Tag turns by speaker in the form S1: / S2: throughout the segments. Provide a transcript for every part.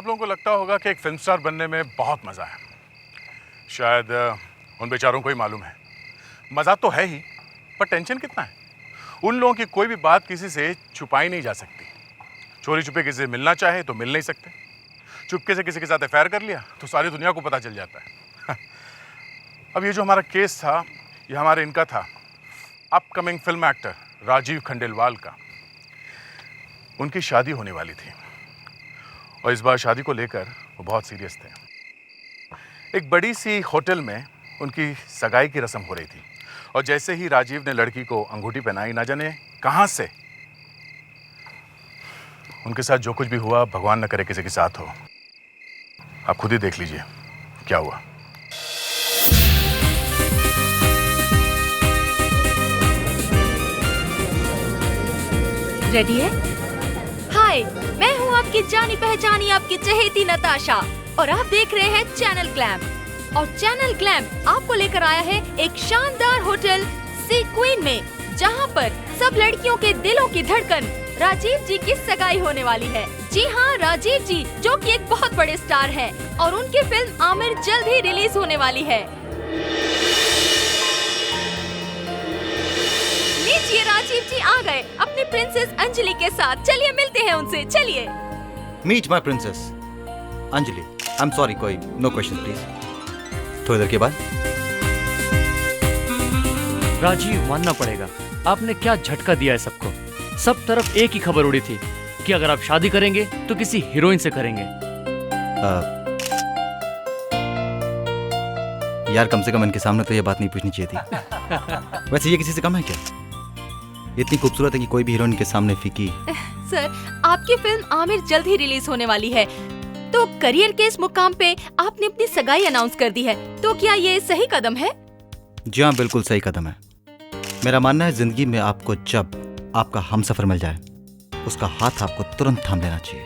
S1: आप लोगों को लगता होगा कि एक फिल्म स्टार बनने में बहुत मज़ा है। शायद उन बेचारों को ही मालूम है। मज़ा तो है ही, पर टेंशन कितना है। उन लोगों की कोई भी बात किसी से छुपाई नहीं जा सकती। चोरी छुपे किसी से मिलना चाहे तो मिल नहीं सकते। चुपके से किसी के साथ अफेयर कर लिया तो सारी दुनिया को पता चल जाता है। अब ये जो हमारा केस था, ये हमारे इनका था, upcoming film actor Rajeev Khandelwal का। उनकी शादी होने वाली थी और इस बार शादी को लेकर वो बहुत सीरियस थे। एक बड़ी सी होटल में उनकी सगाई की रस्म हो रही थी और जैसे ही राजीव ने लड़की को अंगूठी पहनाई, ना जाने कहां से उनके साथ जो कुछ भी हुआ, भगवान न करे किसी के साथ हो। आप खुद ही देख लीजिए क्या हुआ।
S2: रेडी है? हाय, मैं हूँ आपकी जानी पहचानी, आपकी चहेती नताशा और आप देख रहे हैं चैनल ग्लैम। और चैनल ग्लैम आपको लेकर आया है एक शानदार होटल सी क्वीन में, जहाँ पर सब लड़कियों के दिलों की धड़कन राजीव जी की सगाई होने वाली है। जी हाँ, राजीव जी जो कि एक बहुत बड़े स्टार हैं और उनकी फिल्म आमिर जल्द ही रिलीज होने वाली है। लीजिए, राजीव जी आ गए अपनी प्रिंसेस अंजलि के साथ। चलिए मिलते हैं उनसे, चलिए।
S3: Meet my princess Anjali. I am sorry, कोई नो क्वेश्चन प्लीज। थोड़ी देर के बाद
S4: राजीव, मानना पड़ेगा, आपने क्या झटका दिया है सबको। सब तरफ एक ही खबर उड़ी थी कि अगर आप शादी करेंगे तो किसी हीरोइन से करेंगे।
S3: यार, कम से कम इनके सामने तो ये बात नहीं पूछनी चाहिए थी। वैसे ये किसी से कम है क्या? इतनी खूबसूरत है कि कोई भी हीरोइन के सामने फीकी।
S2: सर, आपकी फिल्म आमिर जल्द ही रिलीज होने वाली है, तो करियर के इस मुकाम पे आपने अपनी सगाई अनाउंस कर दी है, तो क्या ये सही कदम है?
S3: जी हाँ, बिल्कुल सही कदम है। मेरा मानना है जिंदगी में आपको जब आपका हमसफर मिल जाए, उसका हाथ आपको तुरंत थाम लेना चाहिए।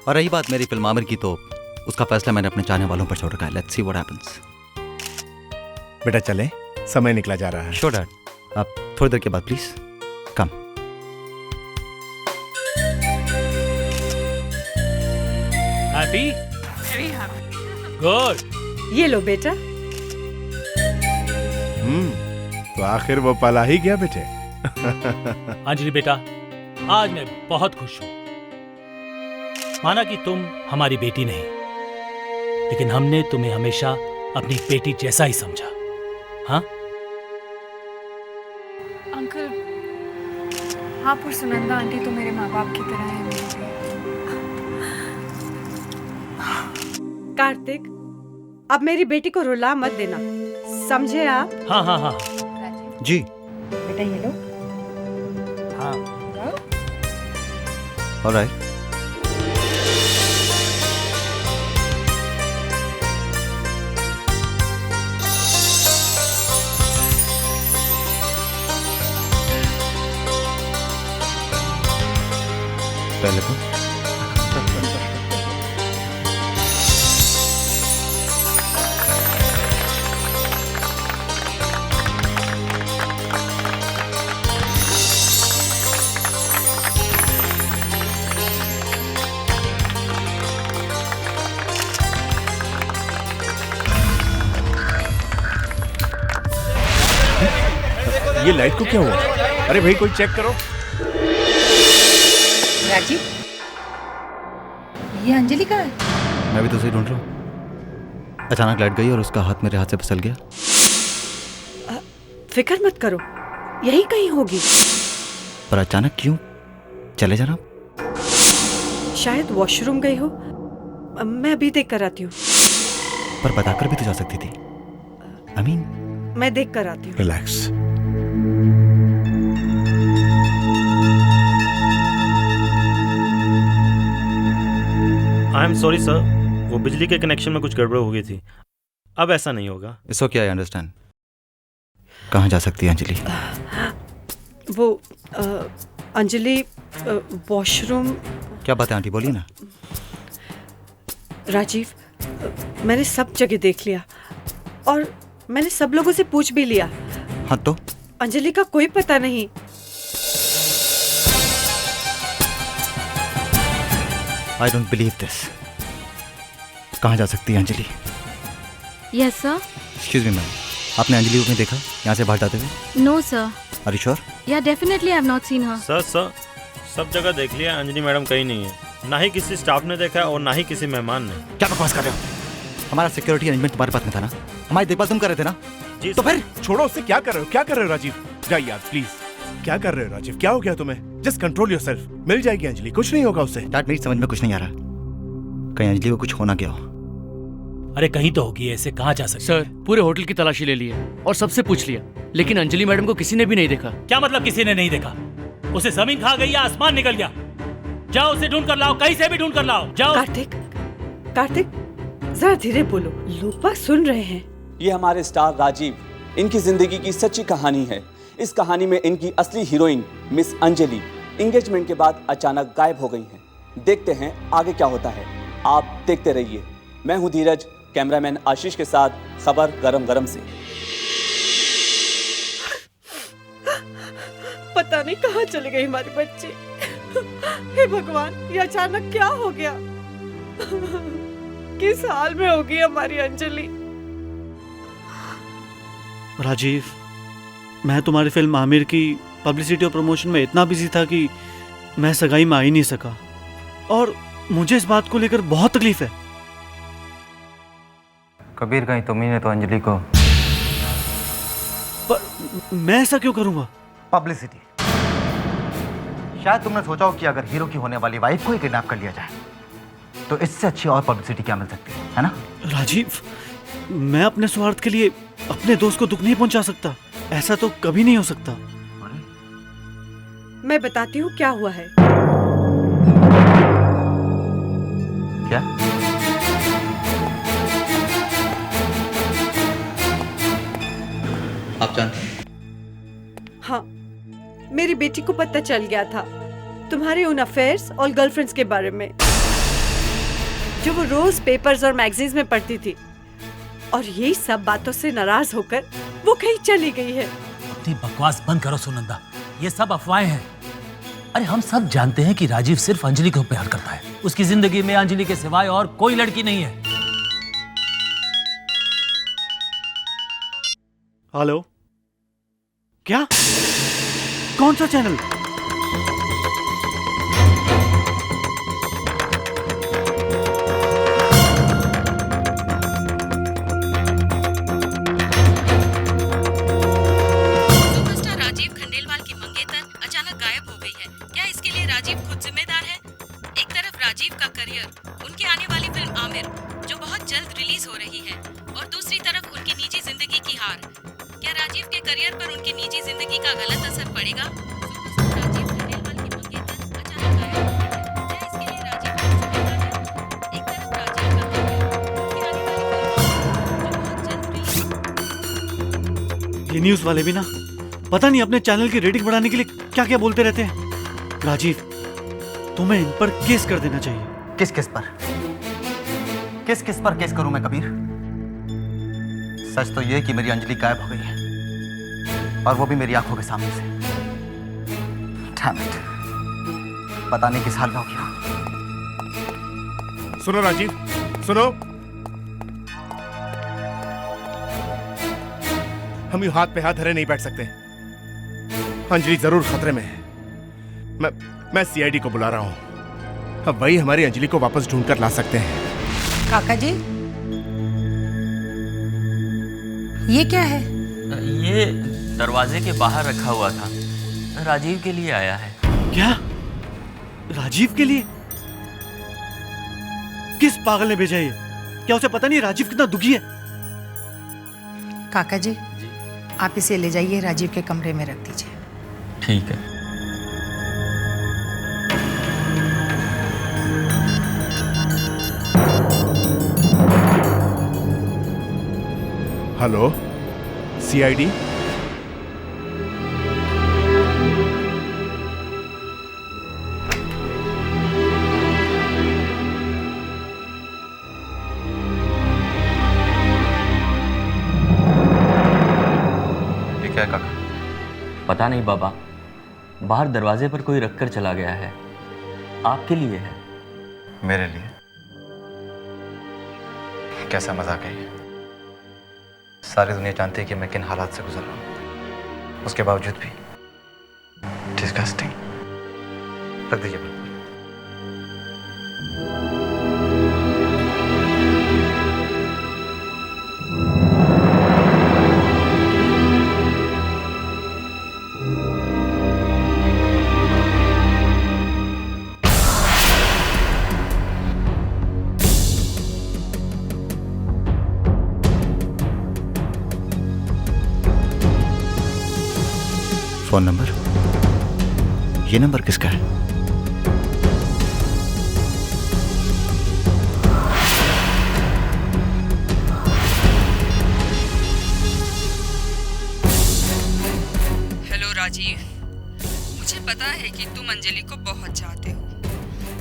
S3: और रही बात मेरी फिल्म आमिर की, तो उसका फैसला मैंने अपने चाहने वालों पर छोड़ रखा है। Let's see what happens.
S5: बेटा चले, समय निकला जा रहा है।
S3: श्योर डैड, आप थोड़ी देर के बाद प्लीज कम।
S4: हैप्पी? गुड।
S6: ये लो बेटा।
S5: तो आखिर वो पल आ ही गया बेटे।
S7: अंजलि बेटा, आज मैं बहुत खुश हूं। माना कि तुम हमारी बेटी नहीं, लेकिन हमने तुम्हें हमेशा अपनी बेटी जैसा ही समझा। हाँ
S8: अंकल, आप और सुनंदा आंटी तो मेरे माँ बाप की तरह हैं।
S6: कार्तिक, अब मेरी बेटी को रुला मत देना, समझे आप?
S7: हाँ हाँ हाँ
S3: जी
S6: बेटा ये लो।
S7: हाँ।
S3: ऑलराइट। पहले तो
S5: ये लाइट को क्या हुआ? अरे भाई कोई चेक करो।
S8: राजीव, ये अंजलि कहाँ है?
S3: मैं भी तो उसे ढूंढ रहा हूँ। अचानक लाइट गई और उसका हाथ मेरे हाथ से फिसल गया।
S6: फिक्र मत करो, यही कहीं होगी।
S3: पर अचानक क्यों चले जाना?
S6: शायद वॉशरूम गई हो। मैं अभी देख कर आती हूँ।
S3: पर बताकर भी तो जा सकती थी। I mean,
S6: मैं देख कर आती हूँ।
S5: Relax.
S9: I am sorry sir, वो बिजली के कनेक्शन में कुछ गड़बड़ हो गई थी। अब ऐसा नहीं होगा।
S3: It's okay, I understand. कहाँ जा सकती है अंजलि?
S6: वो अंजलि वॉशरूम।
S3: क्या बात है आंटी, बोलिए ना।
S6: राजीव, मैंने सब जगह देख लिया और मैंने सब लोगों से पूछ भी लिया।
S3: हाँ तो?
S6: अंजलि का कोई पता नहीं।
S3: I don't believe this. कहाँ जा सकती है Anjali?
S2: Yes sir.
S3: Excuse me ma'am, आपने अंजलि को नहीं देखा यहाँ से बाहर जाते हुए?
S2: No sir.
S3: Are you sure?
S2: Yeah definitely I have not seen her.
S9: Sir सब जगह देख लिया, अंजलि मैडम कहीं नहीं है। ना ही किसी स्टाफ ने देखा और ना ही किसी मेहमान ने।
S3: क्या बकवास कर रहे हो? हमारा सिक्योरिटी अरेंजमेंट तुम्हारे पास में था ना, हमारी देखभाल तुम कर रहे थे ना।
S9: जी
S3: तो फिर
S5: छोड़ो उससे, क्या कर रहे हो, क्या कर रहे हो राजीव? जाइए यार प्लीज। क्या कर रहे हो राजीव, क्या हो गया तुम्हें? Just control yourself. मिल जाएगी अंजलि, कुछ नहीं होगा उससे।
S3: डैड मेरी समझ में कुछ नहीं आ रहा, कहीं अंजलि को कुछ होना क्या हो।
S7: अरे कहीं तो होगी, ऐसे कहाँ जा सकते?
S4: सर पूरे होटल की तलाशी ले ली है और सबसे पूछ लिया, लेकिन अंजलि मैडम को किसी ने भी नहीं देखा।
S7: क्या मतलब किसी ने नहीं देखा? उसे जमीन खा गई या आसमान निकल गया? जाओ उसे ढूंढ कर लाओ, कहीं से भी ढूंढ कर लाओ, जाओ।
S6: कार्तिक जरा धीरे बोलो, लोग बाग सुन रहे हैं।
S10: ये हमारे स्टार राजीव, इनकी जिंदगी की सच्ची कहानी है। इस कहानी में इनकी असली हीरोइन मिस अंजलि एंगेजमेंट के बाद अचानक गायब हो गई हैं। देखते हैं आगे क्या होता है, आप देखते रहिए। मैं हूं धीरज, कैमरामैन आशीष के साथ खबर गरम गरम से।
S6: पता नहीं कहाँ चली गई हमारी बच्ची। हे भगवान, ये अचानक क्या हो गया? किस हाल में होगी हमारी अंजलि?
S11: राजीव, मैं तुम्हारी फिल्म आमिर की पब्लिसिटी और प्रमोशन में इतना बिजी था कि मैं सगाई में आ ही नहीं सका, और मुझे इस बात को लेकर बहुत तकलीफ है।
S3: कबीर कहीं तुम ही ने तो अंजलि को।
S11: पर मैं ऐसा क्यों करूंगा?
S3: पब्लिसिटी। शायद तुमने सोचा हो कि अगर हीरो की होने वाली वाइफ को ही किडनैप कर लिया जाए तो इससे अच्छी और पब्लिसिटी क्या मिल सकती है ना?
S11: राजीव, मैं अपने स्वार्थ के लिए अपने दोस्त को दुख नहीं पहुंचा सकता। ऐसा तो कभी नहीं हो सकता।
S6: मैं बताती हूँ क्या हुआ है।
S3: क्या? आप जानते हैं?
S6: हाँ, मेरी बेटी को पता चल गया था तुम्हारे उन अफेयर्स और गर्लफ्रेंड्स के बारे में जो वो रोज पेपर्स और मैगजीन्स में पढ़ती थी, और यही सब बातों से नाराज होकर वो कहीं चली गई है।
S7: अपनी बकवास बंद करो सुनंदा, ये सब अफवाहें हैं। अरे हम सब जानते हैं कि राजीव सिर्फ अंजलि को प्यार करता है। उसकी जिंदगी में अंजलि के सिवाय और कोई लड़की नहीं है।
S11: हेलो, क्या? कौन सा चैनल?
S2: सुपरस्टार राजीव खंडेलवाल की मंगेतर अचानक गायब हो गई है। क्या इसके लिए राजीव खुद जिम्मेदार है? एक तरफ राजीव का करियर, उनकी आने वाली फिल्म आमिर जो बहुत जल्द रिलीज हो रही है, और दूसरी तरफ उनकी निजी जिंदगी की हार। क्या राजीव के करियर पर उनकी निजी जिंदगी का गलत असर पड़ेगा? सुपरस्टार राजीव खंडेलवाल की मंगेतर अचानक गायब हो गई है। क्या इसके लिए राजीव खुद जिम्मेदार है? एक तरफ राजीव का करियर, उनकी आने वाली फिल्म जो बहुत जल्द रिलीज।
S11: ये न्यूज वाले भी ना पता नहीं अपने चैनल की रेटिंग बढ़ाने के लिए क्या क्या बोलते रहते हैं। राजीव, तुम्हें इन पर केस कर देना चाहिए।
S3: किस किस पर? किस किस पर केस करूं मैं कबीर? सच तो यह कि मेरी अंजलि गायब हो गई है, और वो भी मेरी आंखों के सामने से। Damn it. पता नहीं किस हाल में होगी।
S5: सुनो राजीव, सुनो। हम यूं हाथ पे हाथ धरे नहीं बैठ सकते। अंजलि जरूर खतरे में है। मैं सीआईडी को बुला रहा हूं। अब वही हमारी अंजलि को वापस ढूंढ कर ला सकते हैं।
S12: काका जी, ये क्या है?
S13: ये दरवाजे के बाहर रखा हुआ था, राजीव के लिए आया है।
S11: क्या? राजीव के लिए? किस पागल ने भेजा ये? क्या उसे पता नहीं राजीव कितना दुखी है?
S12: काका जी, आप इसे ले जाइए, राजीव के कमरे में रख दीजिए।
S13: ठीक है।
S5: Hello, CID?
S3: क्या है काका?
S13: पता नहीं बाबा, बाहर दरवाजे पर कोई रखकर चला गया है। आपके लिए है।
S3: मेरे लिए कैसा मजाक है ये? सारी दुनिया जानती है कि मैं किन हालात से गुजर रहा हूँ, उसके बावजूद भी डिस्गस्टिंग। रख दीजिए बिल्कुल। फोन नंबर, ये नंबर किसका है?
S14: हेलो राजीव, मुझे पता है कि तुम अंजलि को बहुत चाहते हो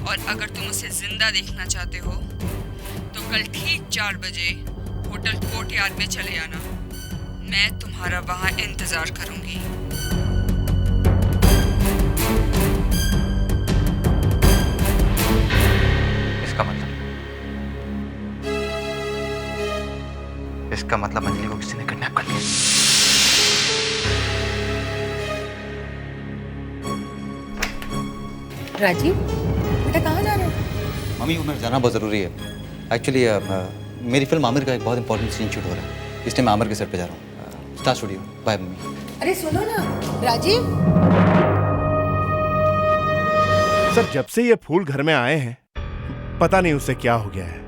S14: और अगर तुम उसे जिंदा देखना चाहते हो तो कल ठीक 4 बजे होटल कोर्टयार्ड में चले आना। मैं तुम्हारा वहां इंतजार करूंगी।
S3: इसका मतलब अंजलि को किसी ने किडनैप कर लिया।
S12: राजीव, बेटा कहाँ जा रहे हो?
S3: मम्मी को मेरे जाना बहुत ज़रूरी है। एक्चुअली मेरी फिल्म आमिर का एक बहुत इंपॉर्टेंट सीन शूट हो रहा है, इसलिए मैं आमिर के सेट पे जा रहा हूँ। Star studio. Bye mummy.
S12: अरे सुनो ना राजीव।
S5: सर, जब से ये फूल घर में आए हैं पता नहीं उससे क्या हो गया है।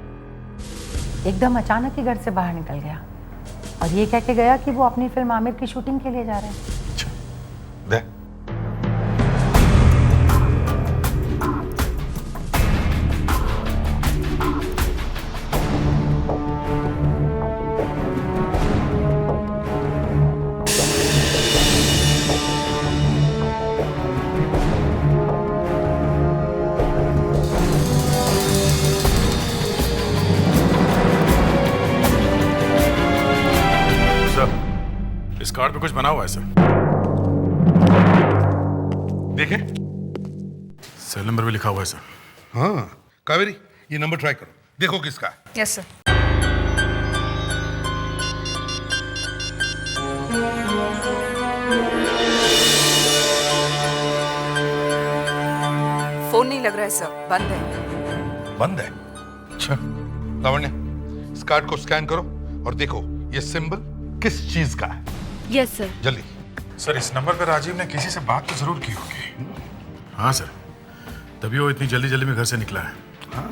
S12: एकदम अचानक ही घर से बाहर निकल गया और ये कह के गया कि वो अपनी फिल्म आमिर की शूटिंग के लिए जा रहे हैं।
S1: दे। इस कार्ड पे कुछ बना हुआ है सर, देखें। सेल नंबर भी लिखा हुआ है सर।
S15: हाँ कावेरी, ये नंबर ट्राई करो, देखो किसका है।
S12: Yes sir.
S14: फोन नहीं लग रहा है सर, बंद है।
S15: बंद है? अच्छा लावण्य, इस कार्ड को स्कैन करो और देखो ये सिंबल किस चीज का है।
S2: Yes sir.
S15: जल्दी।
S1: सर, इस नंबर पर राजीव ने किसी से बात तो जरूर की होगी। हाँ सर, तभी वो इतनी जल्दी जल्दी में घर से निकला है।
S15: हाँ,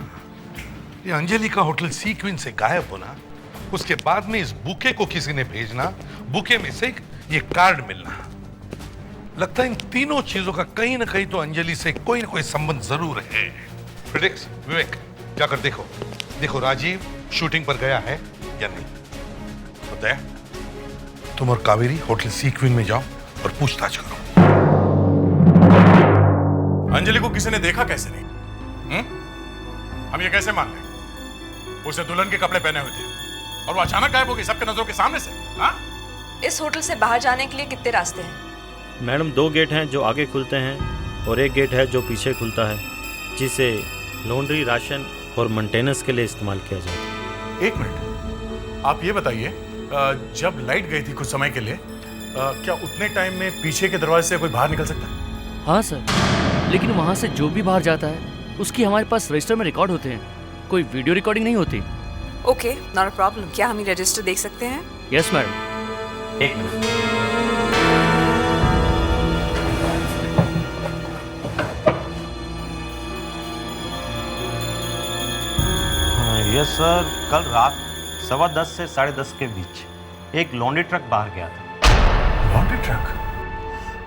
S15: ये अंजलि का होटल सीक्वेंस से गायब होना, उसके बाद में इस बुके को किसी ने भेजना, बुके में से ये कार्ड मिलना, लगता है इन तीनों चीजों का कहीं ना कहीं तो अंजलि से कोई ना कोई संबंध जरूर है। प्रिडिक्स, विवेक जाकर देखो, देखो राजीव शूटिंग पर गया है या नहीं। बताया, तुम और कावेरी होटल सीक्वेंस में जाओ और पूछताछ करो।
S1: अंजलि को किसी ने देखा कैसे नहीं? हम ये कैसे मान लें? उसने दुल्हन के कपड़े पहने हुए थे और वो अचानक गायब हो गई सबके नजरों के सामने से। हाँ?
S14: इस होटल से बाहर जाने के लिए कितने रास्ते हैं?
S9: मैडम 2 गेट हैं जो आगे खुलते हैं और 1 गेट है जो पीछे खुलता है, जिसे लॉन्ड्री, राशन और मेंटेनेंस के लिए इस्तेमाल किया जाता है।
S1: 1 मिनट, आप ये बताइए, जब लाइट गई थी कुछ समय के लिए, क्या उतने टाइम में पीछे के दरवाजे से कोई बाहर निकल सकता है?
S4: हाँ सर, लेकिन वहाँ से जो भी बाहर जाता है उसकी हमारे पास रजिस्टर में रिकॉर्ड होते हैं, कोई वीडियो रिकॉर्डिंग नहीं होती।
S14: Okay, not a problem. क्या हम ये रजिस्टर देख सकते हैं?
S4: Yes madam.
S9: 1 minute.
S16: Yes sir, कल रात 10:15 से 10:30 के बीच एक लॉन्ड्री ट्रक बाहर गया था।
S1: Laundry truck?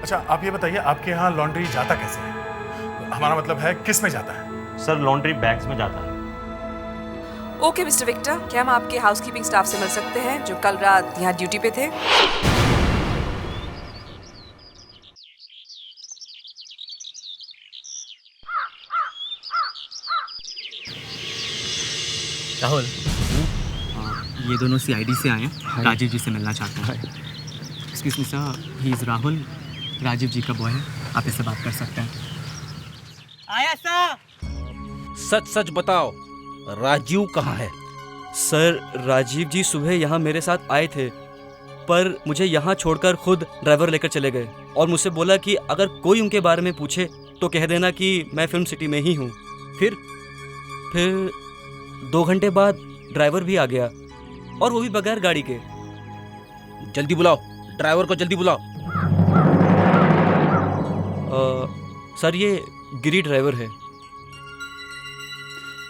S1: अच्छा, आप ये बताइए, आपके यहाँ लॉन्ड्री जाता कैसे है? हमारा मतलब है किस में जाता है?
S16: सर लॉन्ड्री बैग्स में जाता है।
S14: ओके मिस्टर विक्टर, क्या हम आपके हाउसकीपिंग स्टाफ से मिल सकते हैं जो कल रात यहाँ ड्यूटी पे थे?
S17: राहुल, ये दोनों CID से आए हैं, राजीव जी से मिलना चाहते हैं। Excuse me sir, he is Rahul, Rajiv ji का बॉय है, आप इससे बात कर सकते हैं।
S18: आया सर। सच सच बताओ, राजीव कहाँ है?
S17: सर राजीव जी सुबह यहाँ मेरे साथ आए थे, पर मुझे यहाँ छोड़कर खुद ड्राइवर लेकर चले गए और मुझसे बोला कि अगर कोई उनके बारे में पूछे तो कह देना कि मैं फिल्म सिटी में ही हूँ। फिर 2 घंटे बाद ड्राइवर भी आ गया, और वो भी बगैर गाड़ी के।
S18: जल्दी बुलाओ, ड्राइवर को जल्दी बुलाओ।
S17: सर ये गिरी ड्राइवर है।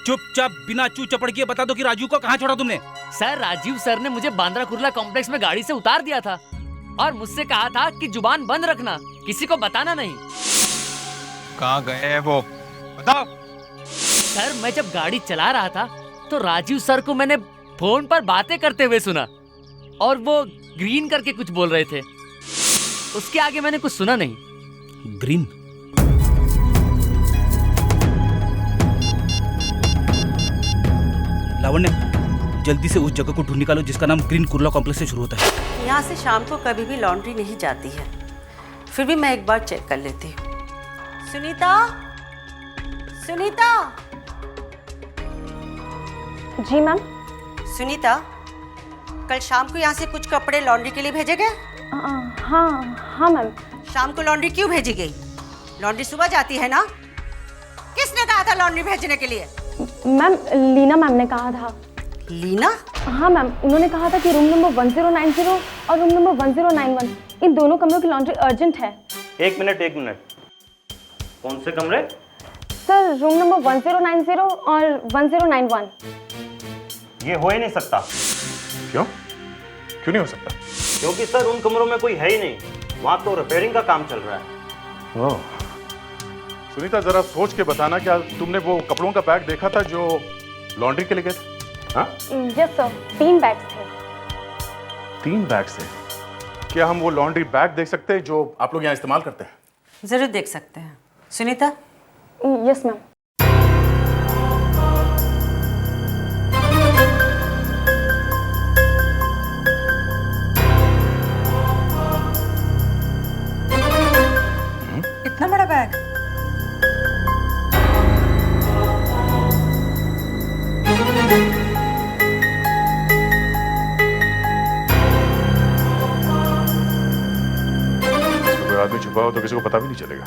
S18: चुपचाप बिना चू चपड़ किए बता दो कि राजू को कहाँ छोड़ा तुमने?
S4: सर राजीव सर ने मुझे बांद्रा कुर्ला कॉम्प्लेक्स में गाड़ी से उतार दिया था और मुझसे कहा था कि जुबान बंद रखना, किसी को बताना नहीं।
S18: कहाँ गए वो बताओ।
S4: सर मैं जब गाड़ी चला रहा था तो राजीव सर को मैंने फोन पर बातें करते हुए सुना और वो ग्रीन करके कुछ बोल रहे थे। उसके आगे मैंने कुछ सुना नहीं।
S18: ग्रीन? लावण्य, जल्दी से उस जगह को ढूंढ निकालो जिसका नाम ग्रीन कुर्ला कॉम्प्लेक्स से शुरू होता है।
S19: यहाँ से शाम को कभी भी लॉन्ड्री नहीं जाती है, फिर भी मैं एक बार चेक कर लेती हूँ। सुनीता, सुनीता।
S20: जी मैम।
S19: सुनीता, कल शाम को यहाँ से कुछ कपड़े लॉन्ड्री के लिए भेजे गए?
S20: हाँ मैम।
S19: शाम को लॉन्ड्री क्यों भेजी गई? लॉन्ड्री सुबह जाती है ना? किसने कहा था लॉन्ड्री भेजने के लिए?
S20: मैम लीना मैम ने कहा था।
S19: लीना?
S20: हाँ मैम, उन्होंने कहा था कि रूम नंबर 1090 और रूम नंबर 1091 इन दोनों कमरों की लॉन्ड्री अर्जेंट है।
S16: एक मिनट। कौन से कमरे?
S20: सर रूम नंबर 1090 और 1091।
S16: ये हो ही नहीं सकता।
S1: क्यों नहीं हो सकता?
S16: क्योंकि सर उन कमरों में कोई है ही नहीं, वहाँ तो रिपेयरिंग का काम चल रहा है।
S1: ओह, सुनीता जरा सोच के बताना, क्या तुमने वो कपड़ों का बैग देखा था जो लॉन्ड्री के लिए गए थे? हाँ?
S20: यस सर, 3 बैग्स थे।
S1: 3 बैग से? क्या हम वो लॉन्ड्री बैग देख सकते हैं जो आप लोग यहाँ इस्तेमाल करते हैं?
S19: जरूर देख सकते हैं। सुनीता?
S20: Yes ma'am.
S19: इतना बड़ा बैग?
S1: कोई आदमी छुपा हो तो किसी को पता भी नहीं चलेगा।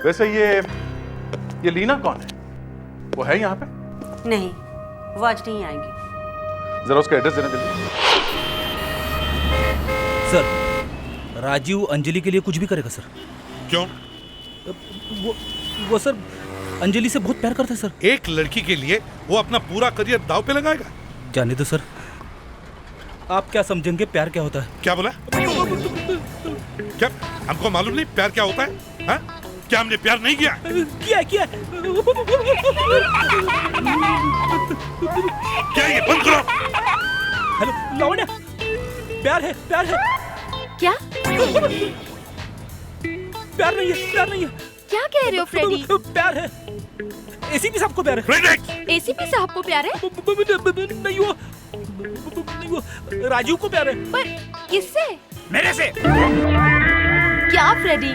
S1: वैसे ये लीना कौन है? वो है यहाँ पे?
S19: नहीं, वो आज नहीं आएंगी।
S1: जरा उसका एड्रेस देना जल्दी।
S18: सर राजीव अंजलि के लिए कुछ भी करेगा सर।
S15: क्यों?
S18: वो सर अंजलि से बहुत प्यार करता है सर।
S15: एक लड़की के लिए वो अपना पूरा करियर दांव पे लगाएगा?
S18: जाने दो सर, आप क्या समझेंगे प्यार क्या होता है?
S15: क्या बोला? क्या हमको मालूम नहीं प्यार क्या होता है? हा? क्या हमने प्यार नहीं किया?
S18: किया
S15: क्या ये बंद करो।
S18: हेलो लावण्य, प्यार है
S2: क्या?
S18: प्यार नहीं है।
S2: क्या कह रहे हो फ्रेडी?
S18: प्यार है। एसीपी साहब को प्यार है।
S2: एसीपी साहब को प्यार है?
S18: नहीं वो राजू को प्यार है।
S2: पर किससे?
S18: मेरे से।
S2: क्या फ्रेडी?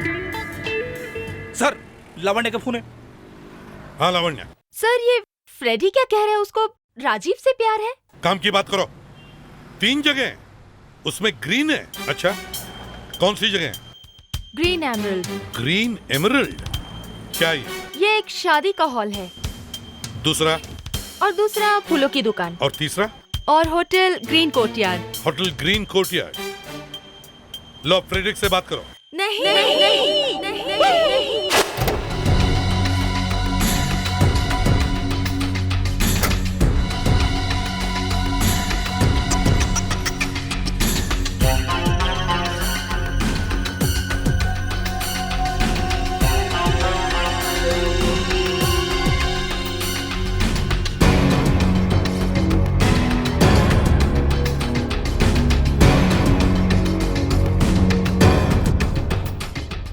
S18: सर लावण्य का फोन है।
S15: हाँ लावण्य।
S2: सर ये फ्रेडी क्या कह रहे हैं? उसको राजीव से प्यार है?
S15: काम की बात करो। 3 जगह उसमें ग्रीन है। अच्छा, कौन सी जगह?
S2: Green emerald.
S15: Green emerald? क्या
S2: ये एक शादी का हॉल है।
S15: दूसरा?
S2: और दूसरा फूलों की दुकान।
S15: और तीसरा?
S2: और hotel Green Courtyard.
S15: Hotel Green Courtyard. लो फ्रेडरिक से बात करो।
S2: नहीं।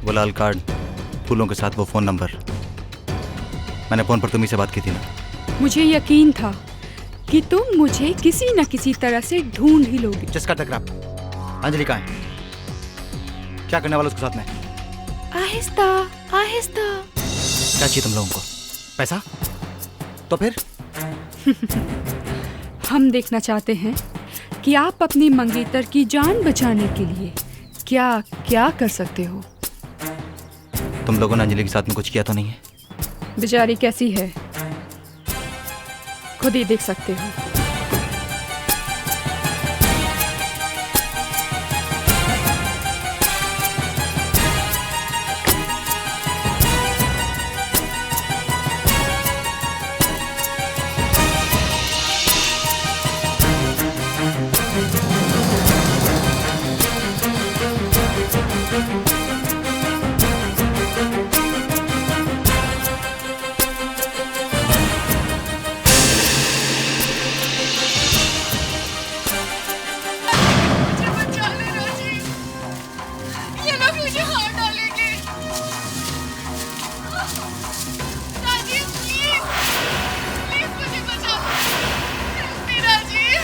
S3: वो लाल कार्ड, फूलों के साथ वो फ़ोन नंबर, मैंने फ़ोन पर तुम्ही से बात की थी ना।
S8: मुझे यकीन था कि तुम मुझे किसी न किसी तरह से ढूंढ ही लोगे।
S3: जिसका टकरा अंजलि कहाँ है? क्या करने वाला उसके साथ में?
S8: आहिस्ता आहिस्ता।
S3: क्या चाहिए तुम लोगों को? पैसा? तो फिर
S8: हम देखना चाहते हैं कि आप अपनी मंगेतर की जान बचाने के लिए क्या क्या कर सकते हो।
S3: तुम लोगों ने अंजलि के साथ में कुछ किया तो नहीं है?
S8: बेचारी कैसी है खुद ही देख सकते हो।
S14: ये लोग मुझे मार डालेंगे। राजीव प्लीज प्लीज मुझे बचा लो। राजीव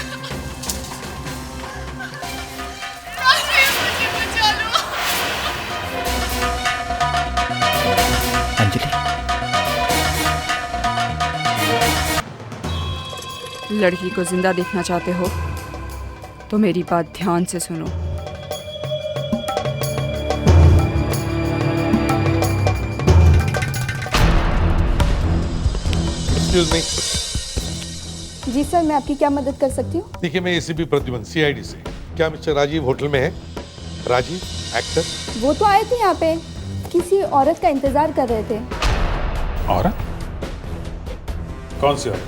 S14: राजीव मुझे बचा लो।
S3: अंजलि,
S8: लड़की को जिंदा देखना चाहते हो तो मेरी बात ध्यान से सुनो।
S15: Excuse me.
S20: जी सर, मैं आपकी क्या मदद कर सकती हूँ?
S15: देखिए, मैं एसीपी प्रद्युमन सीआईडी से। क्या मिस्टर राजीव होटल में है? राजीव एक्टर?
S20: वो तो आए थे यहाँ पे, किसी औरत का इंतजार कर रहे थे।
S1: औरत? कौन सी औरत?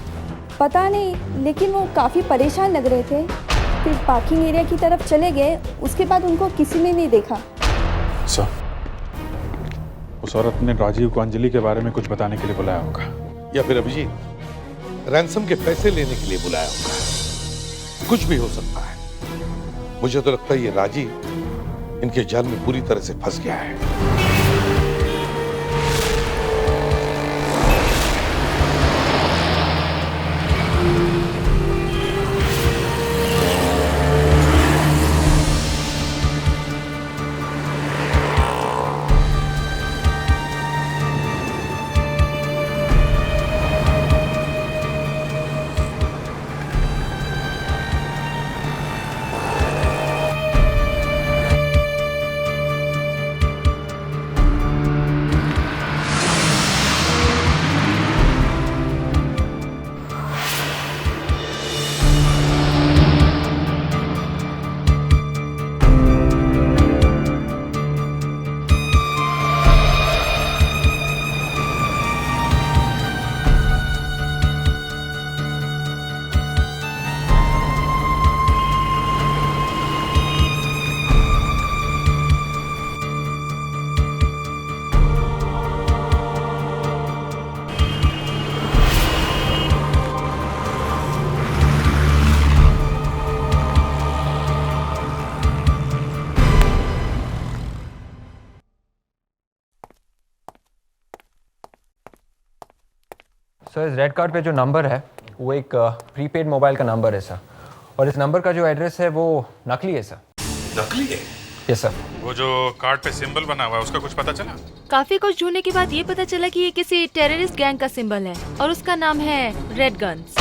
S20: पता नहीं, लेकिन वो काफी परेशान लग रहे थे। फिर पार्किंग एरिया की तरफ चले गए, उसके बाद उनको किसी ने नहीं देखा।
S1: सर, उस औरत ने राजीव को अंजलि के बारे में कुछ बताने के लिए बुलाया होगा,
S15: या फिर अभिजीत रैंसम के पैसे लेने के लिए बुलाया होगा। कुछ भी हो सकता है। मुझे तो लगता है ये राजीव इनके जाल में पूरी तरह से फंस गया है।
S21: सर, इस रेड कार्ड पे जो नंबर है वो एक प्रीपेड मोबाइल का नंबर है सर, और इस नंबर का जो एड्रेस है वो नकली है सर।
S15: नकली है?
S21: Yes sir.
S1: वो जो कार्ड पे सिंबल बना हुआ है उसका कुछ पता चला?
S2: काफी कुछ ढूंढने के बाद ये पता चला कि ये किसी टेररिस्ट गैंग का सिंबल है और उसका नाम है रेड गन्स।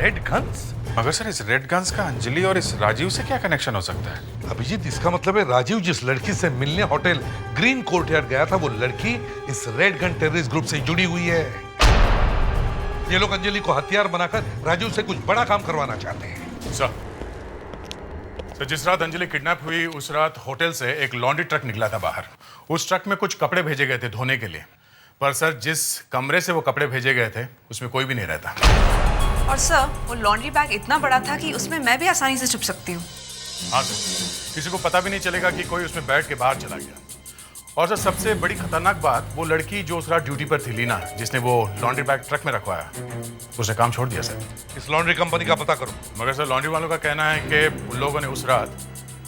S1: Red guns? मगर सर, इस रेड गन्स का अंजलि और इस राजीव से क्या कनेक्शन हो सकता है?
S15: अभिजीत, इसका मतलब है राजीव जिस लड़की से मिलने होटल ग्रीन कोर्टयार्ड गया था, वो लड़की इस रेड गन टेररिस्ट ग्रुप से जुड़ी हुई है। ये लोग अंजलि को हथियार बनाकर राजीव से कुछ बड़ा काम करवाना चाहते हैं।
S1: सर, जिस रात अंजलि किडनैप हुई उस रात होटल से एक लॉन्ड्री ट्रक निकला था बाहर। उस ट्रक में कुछ कपड़े भेजे गए थे धोने के लिए, पर सर जिस कमरे से वो कपड़े भेजे गए थे उसमें कोई भी नहीं रहता।
S14: और सर, वो लॉन्ड्री बैग इतना बड़ा था कि उसमें मैं भी आसानी से छुप सकती हूँ।
S1: हाँ सर, किसी को पता भी नहीं चलेगा कि कोई उसमें बैठ के बाहर चला गया। और सर, सबसे बड़ी खतरनाक बात, वो लड़की जो उस रात ड्यूटी पर थी, लीना, जिसने वो लॉन्ड्री बैग ट्रक में रखवाया, उसने काम छोड़ दिया सर।
S15: इस लॉन्ड्री कंपनी का पता करो।
S1: मगर सर, लॉन्ड्री वालों का कहना है कि उन लोगों ने उस रात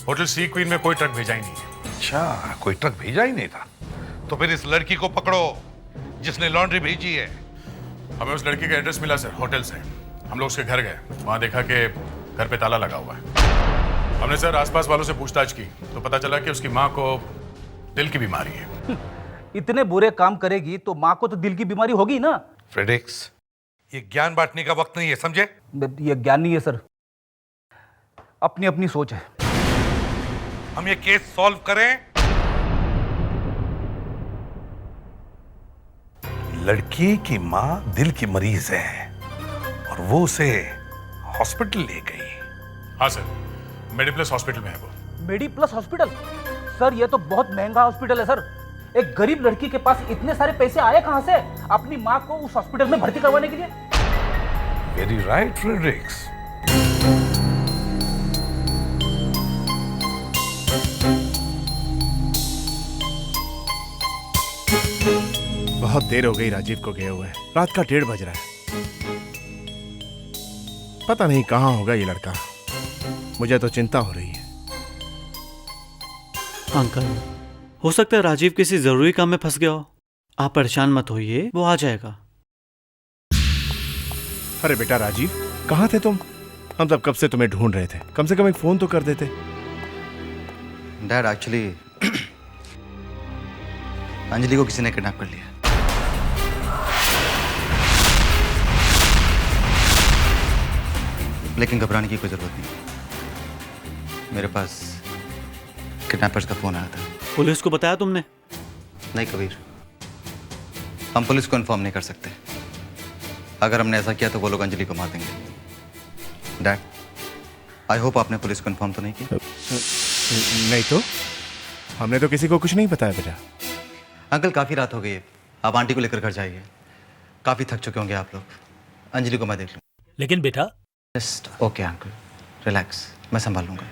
S1: होटल सी क्वीन में कोई ट्रक भेजा ही नहीं है।
S15: अच्छा, कोई ट्रक भेजा ही नहीं था। तो फिर इस लड़की को पकड़ो जिसने लॉन्ड्री भेजी है।
S1: हमें उस लड़की का एड्रेस मिला सर होटल से। हम लोग उसके घर गए, वहाँ देखा कि घर पे ताला लगा हुआ है। हमने सर आसपास वालों से पूछताछ की तो पता चला कि उसकी माँ को दिल की बीमारी है।
S18: इतने बुरे काम करेगी तो माँ को तो दिल की बीमारी होगी ना।
S15: फ्रेडेक्स, ये ज्ञान बांटने का वक्त नहीं है, समझे?
S18: ये ज्ञान नहीं है सर, अपनी अपनी सोच है।
S15: हम ये केस सॉल्व करें। लड़की की माँ दिल की मरीज है और वो उसे हॉस्पिटल ले गई।
S1: हाँ सर, मेडिप्लस हॉस्पिटल में है वो।
S18: मेडिप्लस हॉस्पिटल? सर ये तो बहुत महंगा हॉस्पिटल है सर। एक गरीब लड़की के पास इतने सारे पैसे आए कहां से अपनी माँ को उस हॉस्पिटल में भर्ती करवाने के लिए?
S15: Very right Fredericks.
S5: बहुत देर हो गई राजीव को गए हुए, रात का 1:30 बज रहा है। पता नहीं कहां होगा ये लड़का, मुझे तो चिंता हो रही है।
S11: अंकल, हो सकता है राजीव किसी जरूरी काम में फंस गया हो। आप परेशान मत होइए, वो आ जाएगा।
S5: अरे बेटा राजीव, कहाँ थे तुम? हम सब कब से तुम्हें ढूंढ रहे थे, कम से कम एक फोन तो कर देते।
S3: डैड, एक्चुअली अंजलि को किसी ने किडनैप कर लिया। लेकिन घबराने की कोई जरूरत नहीं, मेरे पास किडनैपर्स का फोन आया था।
S11: पुलिस को बताया तुमने?
S3: नहीं कबीर, हम पुलिस को इन्फॉर्म नहीं कर सकते। अगर हमने ऐसा किया तो वो लोग अंजलि को मार देंगे। डैड, आई होप आपने पुलिस को इन्फॉर्म तो नहीं किया?
S5: नहीं तो हमने तो किसी को कुछ नहीं बताया बेटा।
S3: अंकल, काफ़ी रात हो गई है, आप आंटी को लेकर घर जाइए। काफ़ी थक चुके होंगे आप लोग। अंजलि को मैं देख लूँ।
S7: लेकिन बेटा।
S3: जस्ट ओके अंकल, रिलैक्स, मैं संभाल लूँगा।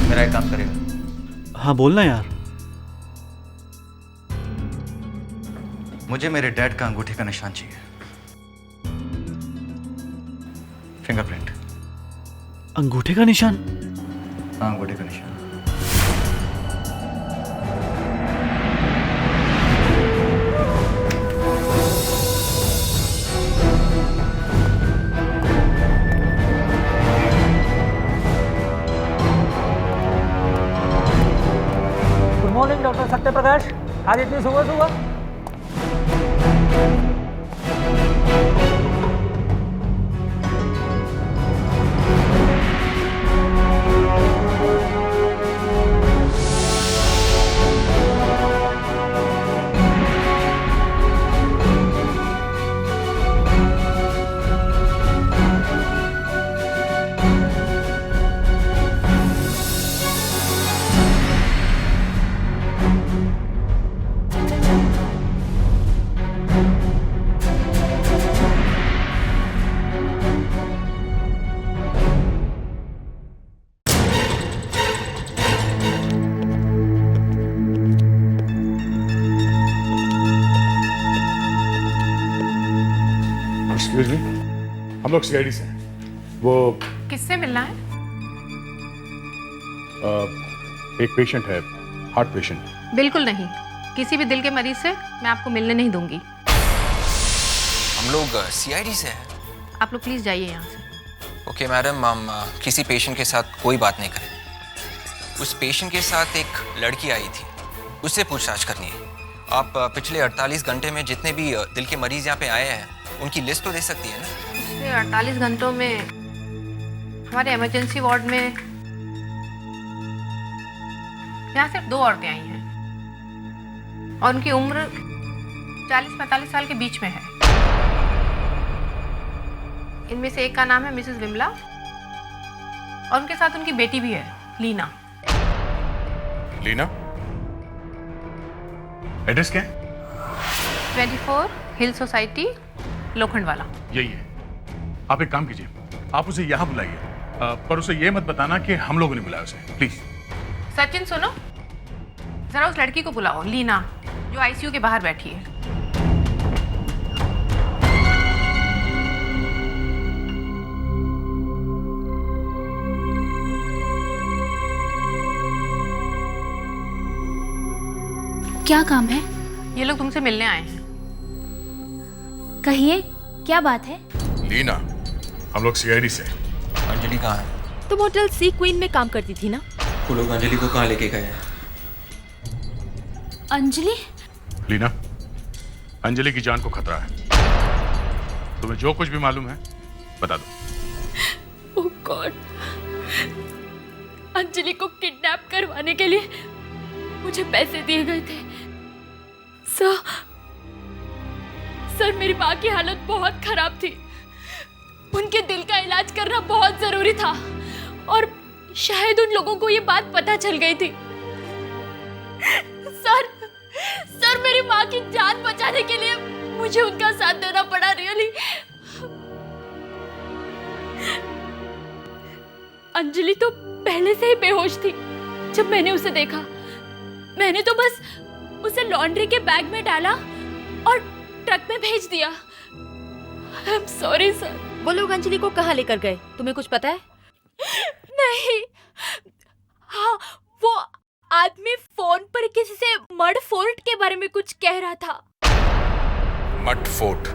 S3: मेरा एक काम करेगा?
S11: हाँ बोलना यार।
S3: मुझे मेरे डैड का अंगूठे का निशान चाहिए, फिंगरप्रिंट।
S11: अंगूठे का निशान?
S3: हाँ, अंगूठे का निशान।
S18: गुड मॉर्निंग डॉक्टर सत्यप्रकाश, आज इतनी सुबह सुबह?
S1: एक्सक्यूज मी, हम लोग सीआईडी से हैं। वो
S10: किससे मिलना है?
S1: एक पेशेंट है, हार्ट पेशेंट।
S10: बिल्कुल नहीं, किसी भी दिल के मरीज से मैं आपको मिलने नहीं दूंगी।
S22: हम लोग सीआईडी से हैं।
S10: आप लोग प्लीज जाइए यहाँ से।
S22: ओके मैडम, हम किसी पेशेंट के साथ कोई बात नहीं करें। उस पेशेंट के साथ एक लड़की आई थी, उससे पूछताछ करनी है। आप पिछले 48 घंटे में जितने भी दिल के मरीज यहाँ पे आए हैं उनकी लिस्ट तो दे सकती है ना?
S10: पिछले 48 घंटों में हमारे इमरजेंसी वार्ड में यहाँ सिर्फ 2 औरतें आई हैं और उनकी उम्र 40-45 साल के बीच में है। इनमें से एक का नाम है मिसेस विमला और उनके साथ उनकी बेटी भी है, लीना।
S1: लीना? एड्रेस क्या है?
S10: 24 हिल सोसाइटी, लोखंडवाला।
S1: यही है। आप एक काम कीजिए, आप उसे यहाँ बुलाइए, पर उसे ये मत बताना कि हम लोगों ने बुलाया उसे, प्लीज।
S10: सचिन सुनो, जरा उस लड़की को बुलाओ, लीना, जो आईसीयू के बाहर बैठी है।
S6: क्या काम है?
S10: ये लोग तुमसे मिलने आए हैं।
S6: कहिए, क्या बात है?
S1: लीना, हम लोग सीआईडी से।
S22: अंजलि कहाँ है?
S2: तुम होटल सी क्वीन में काम करती थी ना?
S22: वो लोग अंजलि को कहाँ लेके गए हैं?
S6: अंजलि?
S1: लीना, अंजलि की जान को खतरा है। तुम्हें जो कुछ भी मालूम है बता दो।
S6: ओह गॉड, अंजलि को किडनैप करवाने के लिए मुझे पैसे दिए गए थे। सर मेरी माँ की हालत बहुत खराब थी। उनके दिल का इलाज करना बहुत जरूरी था और शायद उन लोगों को ये बात पता चल गई थी। सर मेरी माँ की जान बचाने के लिए मुझे उनका साथ देना पड़ा। रियली अंजलि तो पहले से ही बेहोश थी जब मैंने उसे देखा। मैंने तो बस उसे लॉन्ड्री के बैग में डाला और ट्रक में भेज दिया। आई एम सॉरी सर।
S2: वो लोग अंजलि को कहाँ लेकर गए, तुम्हें कुछ पता है?
S6: नहीं, हाँ, वो आदमी फोन पर किसी से मड फोर्ट के बारे में कुछ कह रहा था।
S1: Mud fort?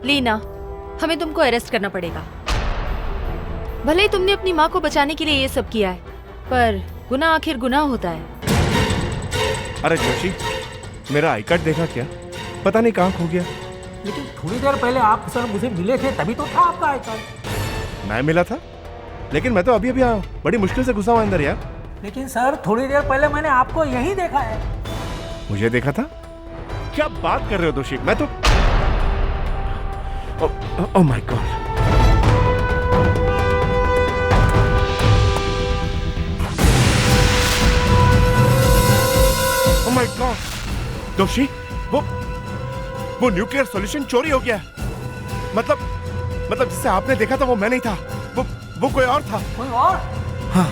S2: लीना, हमें तुमको अरेस्ट करना पड़ेगा। भले ही तुमने अपनी माँ को बचाने के लिए ये सब किया है, पर गुनाह आखिर गुनाह होता है।
S5: अरे जोशी, मेरा आई कार्ड देखा क्या? पता नहीं कहाँ खो गया।
S18: लेकिन थोड़ी देर पहले आप सर मुझे मिले थे, तभी तो था आपका आई कार्ड।
S5: मैं मिला था, लेकिन मैं तो अभी अभी आया हूँ। बड़ी मुश्किल से घुसा हुआ अंदर यार।
S18: लेकिन सर थोड़ी देर पहले मैंने आपको यहीं देखा है।
S5: मुझे देखा था? क्या बात कर रहे हो दोषी? मैं तो oh my God. Oh my God दोषी, वो न्यूक्लियर सॉल्यूशन चोरी हो गया। मतलब जिसे आपने देखा था वो मैं नहीं था, वो कोई और था।
S18: कोई और?
S5: हाँ,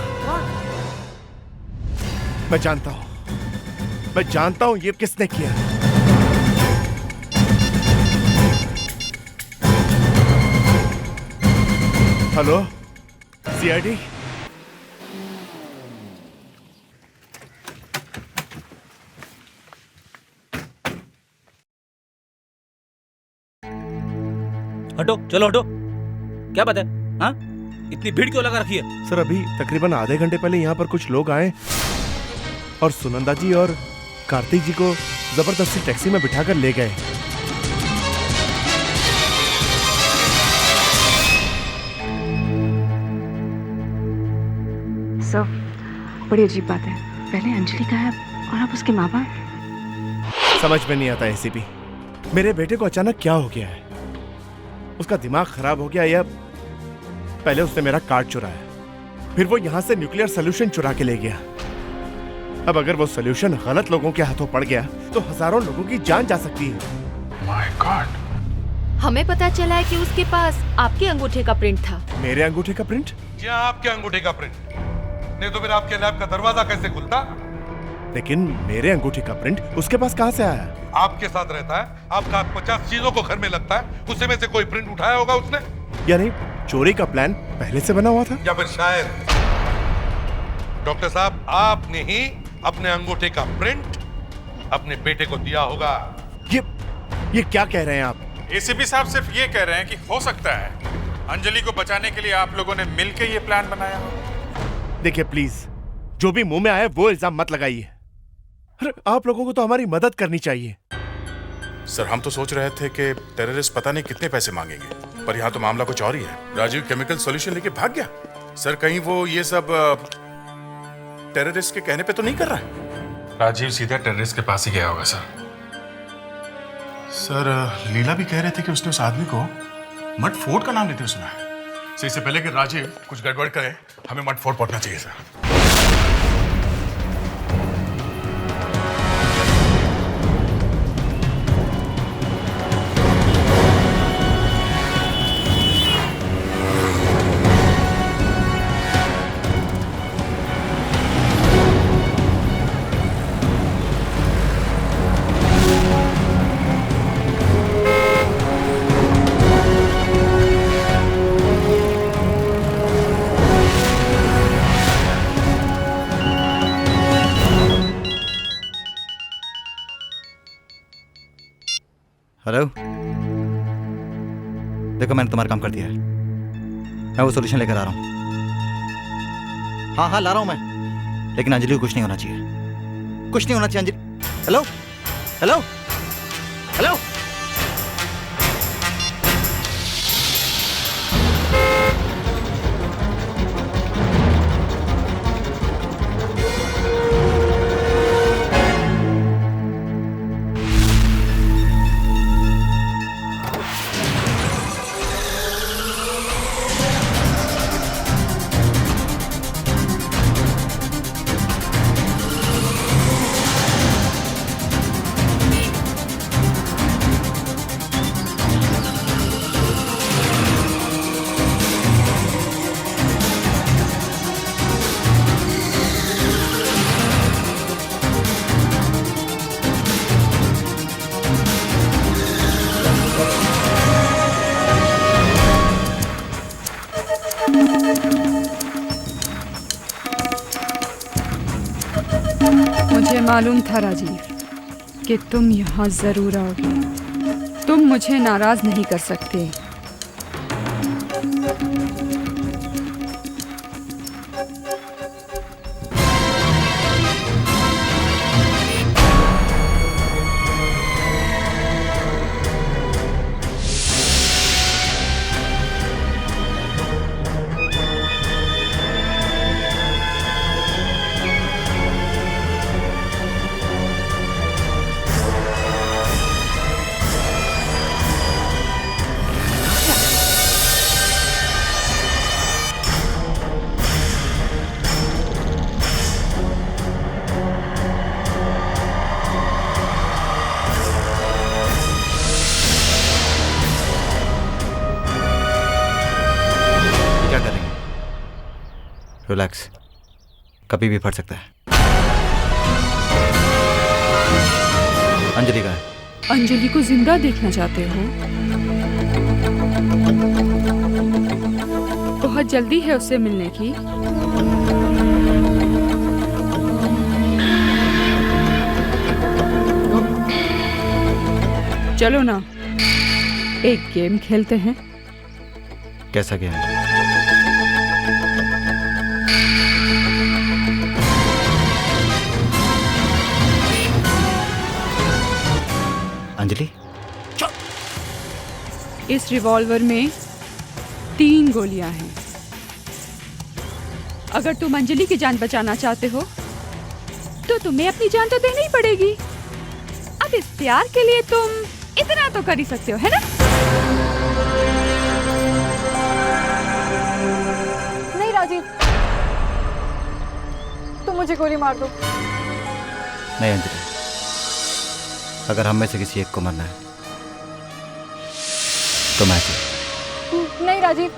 S5: मैं जानता हूं ये किसने किया। Hello CID?
S18: हटो, चलो हटो। क्या बात है? हाँ, इतनी भीड़ क्यों लगा रखी है?
S5: सर अभी तकरीबन आधे घंटे पहले यहाँ पर कुछ लोग आए और सुनंदा जी और कार्तिक जी को जबरदस्ती टैक्सी में बिठाकर ले गए।
S8: सर, बड़ी अजीब बात है। पहले अंजलि का है और अब उसके माँ बाप।
S5: समझ में नहीं आता एसीपी, मेरे बेटे को अचानक क्या हो गया है? उसका दिमाग खराब हो गया या पहले उसने मेरा कार्ड चुराया, फिर वो यहाँ से न्यूक्लियर सॉल्यूशन चुरा के ले गया। अब अगर वो सॉल्यूशन गलत लोगों के हाथों पड़ गया तो हजारों लोगों की जान जा सकती है।
S1: My God.
S2: हमें पता चला है कि उसके पास आपके अंगूठे का प्रिंट था।
S5: मेरे अंगूठे का प्रिंट?
S15: जी हाँ, आपके अंगूठे का प्रिंट। नहीं तो फिर आपके लैब का दरवाजा कैसे खुलता?
S5: लेकिन मेरे अंगूठे का प्रिंट उसके पास कहाँ से आया?
S15: आपके साथ रहता है, आपका 50 चीजों को घर में लगता है, उससे में से कोई प्रिंट उठाया होगा उसने।
S5: यानी चोरी का प्लान पहले से बना हुआ था?
S15: या फिर शायद डॉक्टर साहब आपने ही अपने अंगूठे का प्रिंट अपने बेटे को दिया होगा।
S5: ये क्या कह रहे हैं आप?
S1: एसीपी साहब सिर्फ ये कह रहे हैं कि हो सकता है अंजलि को बचाने के लिए आप लोगों ने मिलकर ये प्लान बनाया हो।
S5: देखिए प्लीज, जो भी मुंह में आए वो इल्जाम मत लगाइए। आप लोगों को तो हमारी मदद करनी चाहिए।
S1: सर हम तो सोच रहे थे कि टेररिस्ट पता नहीं कितने पैसे मांगेंगे, पर यहाँ तो मामला कुछ और ही है। राजीव केमिकल सॉल्यूशन लेके भाग गया। सर कहीं वो ये सब टेररिस्ट के कहने पे तो नहीं कर रहा है? राजीव सीधा टेररिस्ट के पास ही गया होगा सर। सर लीला भी कह रहे थे कि उसने उस आदमी को मड फोर्ट का नाम लेते हुए सुना है। सर इससे पहले कि राजीव कुछ गड़बड़ करे, हमें मड फोर्ट पहुंचना चाहिए सर।
S3: हेलो, देखो मैंने तुम्हारा काम कर दिया है, मैं वो सॉल्यूशन लेकर आ रहा हूँ। हाँ हाँ ला रहा हूँ मैं, लेकिन अंजलि को कुछ नहीं होना चाहिए, कुछ नहीं होना चाहिए अंजलि। हेलो हेलो हेलो,
S8: मुझे मालूम था राजीव कि तुम यहाँ जरूर आओगे। तुम मुझे नाराज नहीं कर सकते।
S3: रिलैक्स, कभी भी फट सकता है। अंजलि का है।
S8: अंजलि को जिंदा देखना चाहते हो? बहुत जल्दी है उससे मिलने की। चलो ना, एक गेम खेलते हैं।
S3: कैसा गेम? अंजलि,
S8: इस रिवॉल्वर में 3 गोलियां हैं। अगर तुम अंजलि की जान बचाना चाहते हो तो तुम्हें अपनी जान तो देनी ही पड़ेगी। अब इस प्यार के लिए तुम इतना तो कर ही सकते हो, है ना?
S12: नहीं राजीव, तुम मुझे गोली मार दो।
S3: नहीं अंजलि, अगर हम में से किसी एक को मरना है तो मैं से।
S12: नहीं राजीव,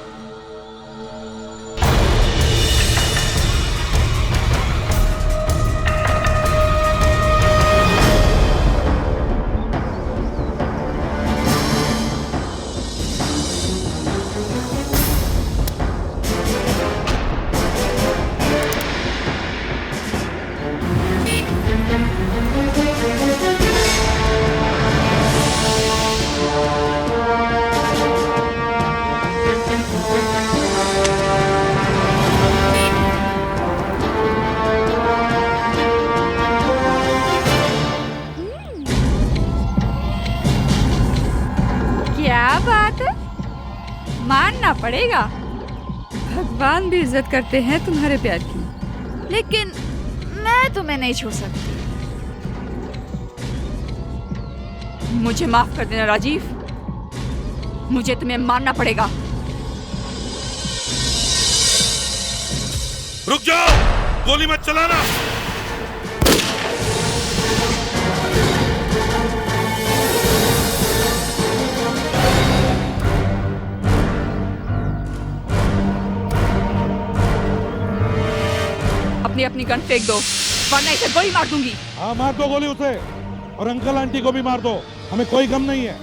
S8: मानना पड़ेगा। भगवान भी इज्जत करते हैं तुम्हारे प्यार की, लेकिन मैं तुम्हें नहीं छोड़ सकती। मुझे माफ कर देना राजीव, मुझे तुम्हें मानना पड़ेगा।
S15: रुक जाओ, गोली मत चलाना।
S8: अपनी अपनी गन फेंक दो, वरना इसे गोली मार दूंगी।
S13: हाँ मार दो गोली उसे, और अंकल आंटी को भी मार दो, हमें कोई गम नहीं है।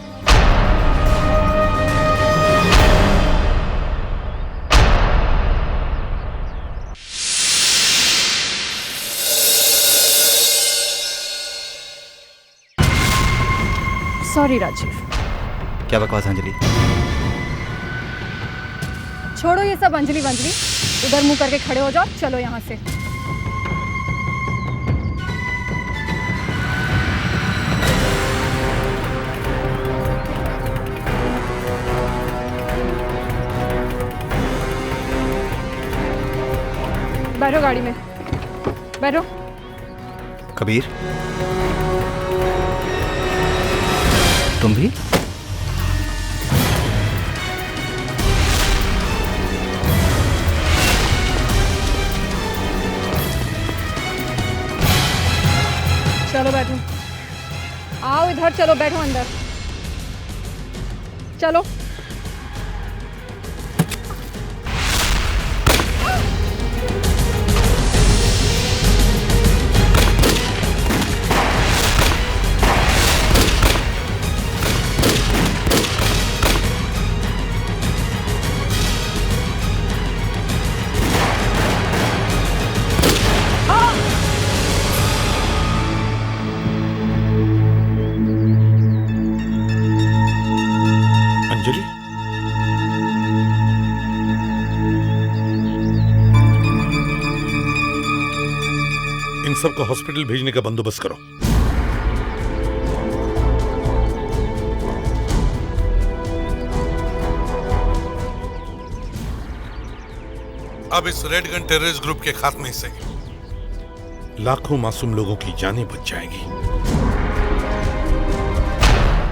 S8: सॉरी राजीव,
S3: क्या बकवास अंजलि?
S12: छोड़ो ये सब अंजलि वंजलि, उधर मुंह करके खड़े हो जाओ, चलो यहाँ से। बैठो गाड़ी में, बैठो।
S3: कबीर, तुम भी?
S12: चलो बैठो, आओ इधर, चलो बैठो अंदर, चलो।
S15: अंजलि, इन सबको हॉस्पिटल भेजने का बंदोबस्त करो। अब इस रेड गन टेररिस्ट ग्रुप के खात्मे से लाखों मासूम लोगों की जानें बच जाएंगी।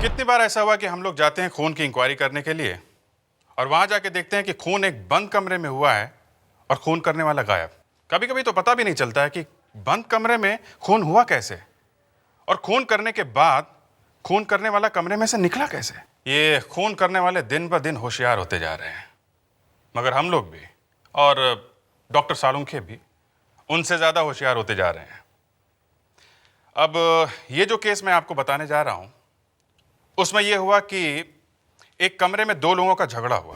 S1: कितनी बार ऐसा हुआ कि हम लोग जाते हैं खून की इंक्वायरी करने के लिए और वहां जाके देखते हैं कि खून एक बंद कमरे में हुआ है और खून करने वाला गायब। कभी कभी तो पता भी नहीं चलता है कि बंद कमरे में खून हुआ कैसे और खून करने के बाद खून करने वाला कमरे में से निकला कैसे। ये खून करने वाले दिन ब दिन होशियार होते जा रहे हैं, मगर हम लोग भी और डॉक्टर सालुंखे भी उनसे ज़्यादा होशियार होते जा रहे हैं। अब ये जो केस मैं आपको बताने जा रहा हूँ उसमें यह हुआ कि एक कमरे में दो लोगों का झगड़ा हुआ।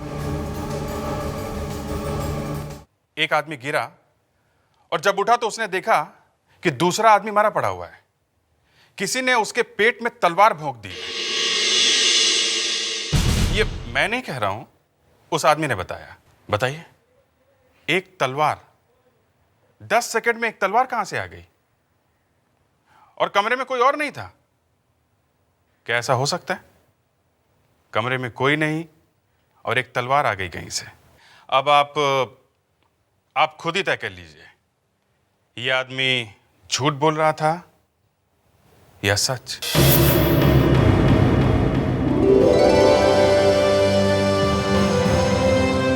S1: एक आदमी गिरा और जब उठा तो उसने देखा कि दूसरा आदमी मरा पड़ा हुआ है। किसी ने उसके पेट में तलवार भोंक दी। ये मैं नहीं कह रहा हूं, उस आदमी ने बताया। बताइए, एक तलवार, 10 सेकंड में एक तलवार कहां से आ गई? और कमरे में कोई और नहीं था। क्या ऐसा हो सकता है? कमरे में कोई नहीं और एक तलवार आ गई कहीं से। अब आप खुद ही तय कर लीजिए, ये आदमी झूठ बोल रहा था या सच।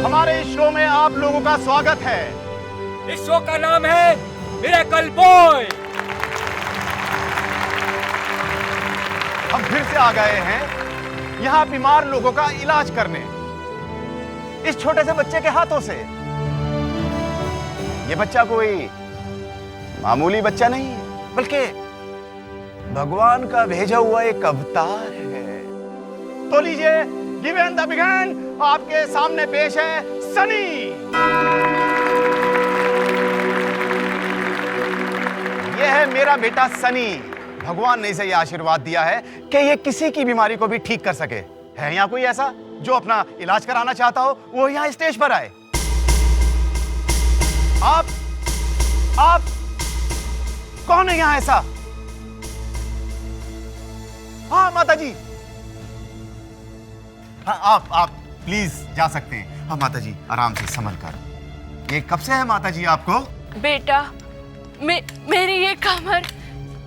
S9: हमारे इस शो में आप लोगों का स्वागत है।
S17: इस शो का नाम है मिरेकल बॉय।
S9: हम फिर से आ गए हैं यहाँ बीमार लोगों का इलाज करने, इस छोटे से बच्चे के हाथों से। ये बच्चा कोई मामूली बच्चा नहीं है, बल्कि भगवान का भेजा हुआ एक अवतार है। तो लीजिए, गिवन द बिगन, आपके सामने पेश है सनी। यह है मेरा बेटा सनी। भगवान ने इसे यह आशीर्वाद दिया है कि ये किसी की बीमारी को भी ठीक कर सके। है यहाँ कोई ऐसा जो अपना इलाज कराना चाहता हो, वो यहाँ स्टेज पर आए। आप कौन है यहाँ ऐसा? हाँ माता जी, हाँ आप प्लीज जा सकते हैं। हाँ माता जी, आराम से संभल कर। ये कब से है माता जी आपको?
S6: बेटा, मेरी ये कमर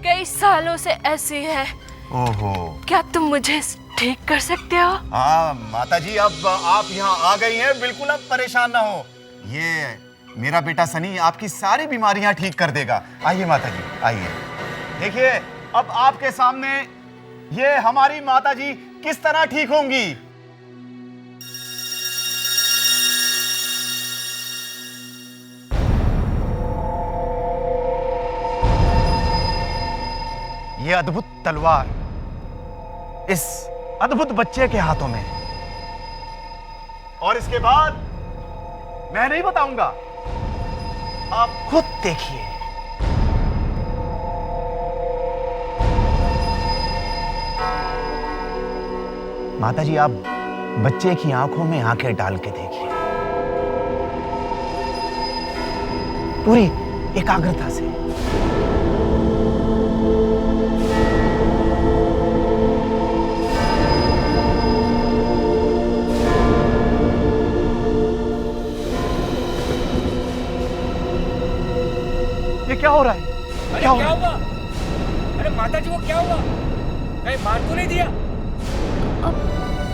S6: कई सालों से ऐसी है।
S9: ओहो,
S6: क्या तुम मुझे ठीक कर सकते हो?
S9: हाँ माता जी, अब आप यहाँ आ गई हैं, बिल्कुल अब परेशान ना हो। ये मेरा बेटा सनी आपकी सारी बीमारियां ठीक कर देगा। आइए माता जी, आइए। देखिए, अब आपके सामने ये हमारी माता जी किस तरह ठीक होंगी। ये अद्भुत तलवार इस अद्भुत बच्चे के हाथों में, और इसके बाद मैं नहीं बताऊंगा, आप खुद देखिए। माताजी आप बच्चे की आंखों में आंखें डाल के देखिए, पूरी एकाग्रता से।
S18: ये क्या हो रहा है?
S17: अरे क्या हुआ? अरे माताजी, वो क्या हुआ? कहीं मार तो नहीं दिया?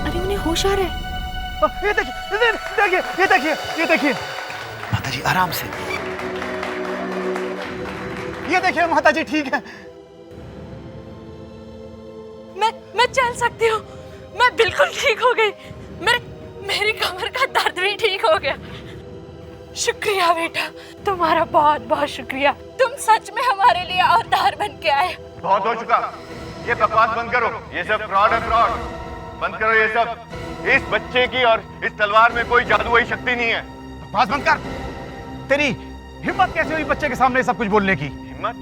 S2: अरे उन्हें होश आ रहा है।
S18: ये देखिए
S9: माताजी आराम से, ये देखिए माताजी ठीक है।
S6: मैं चल सकती हूँ, मैं बिल्कुल ठीक हो गई। मेरी कमर का दर्द भी ठीक हो गया। शुक्रिया बेटा, तुम्हारा बहुत बहुत शुक्रिया। तुम सच में हमारे लिए अवतार बन के आए।
S9: बहुत हो चुका, ये बकवास बंद करो, ये सब फ्रॉड है, फ्रॉड बंद करो ये सब। इस बच्चे की और इस तलवार में कोई जादुई शक्ति नहीं है।
S18: बकवास बंद कर। तेरी हिम्मत कैसे हुई बच्चे के सामने सब कुछ बोलने की?
S9: हिम्मत?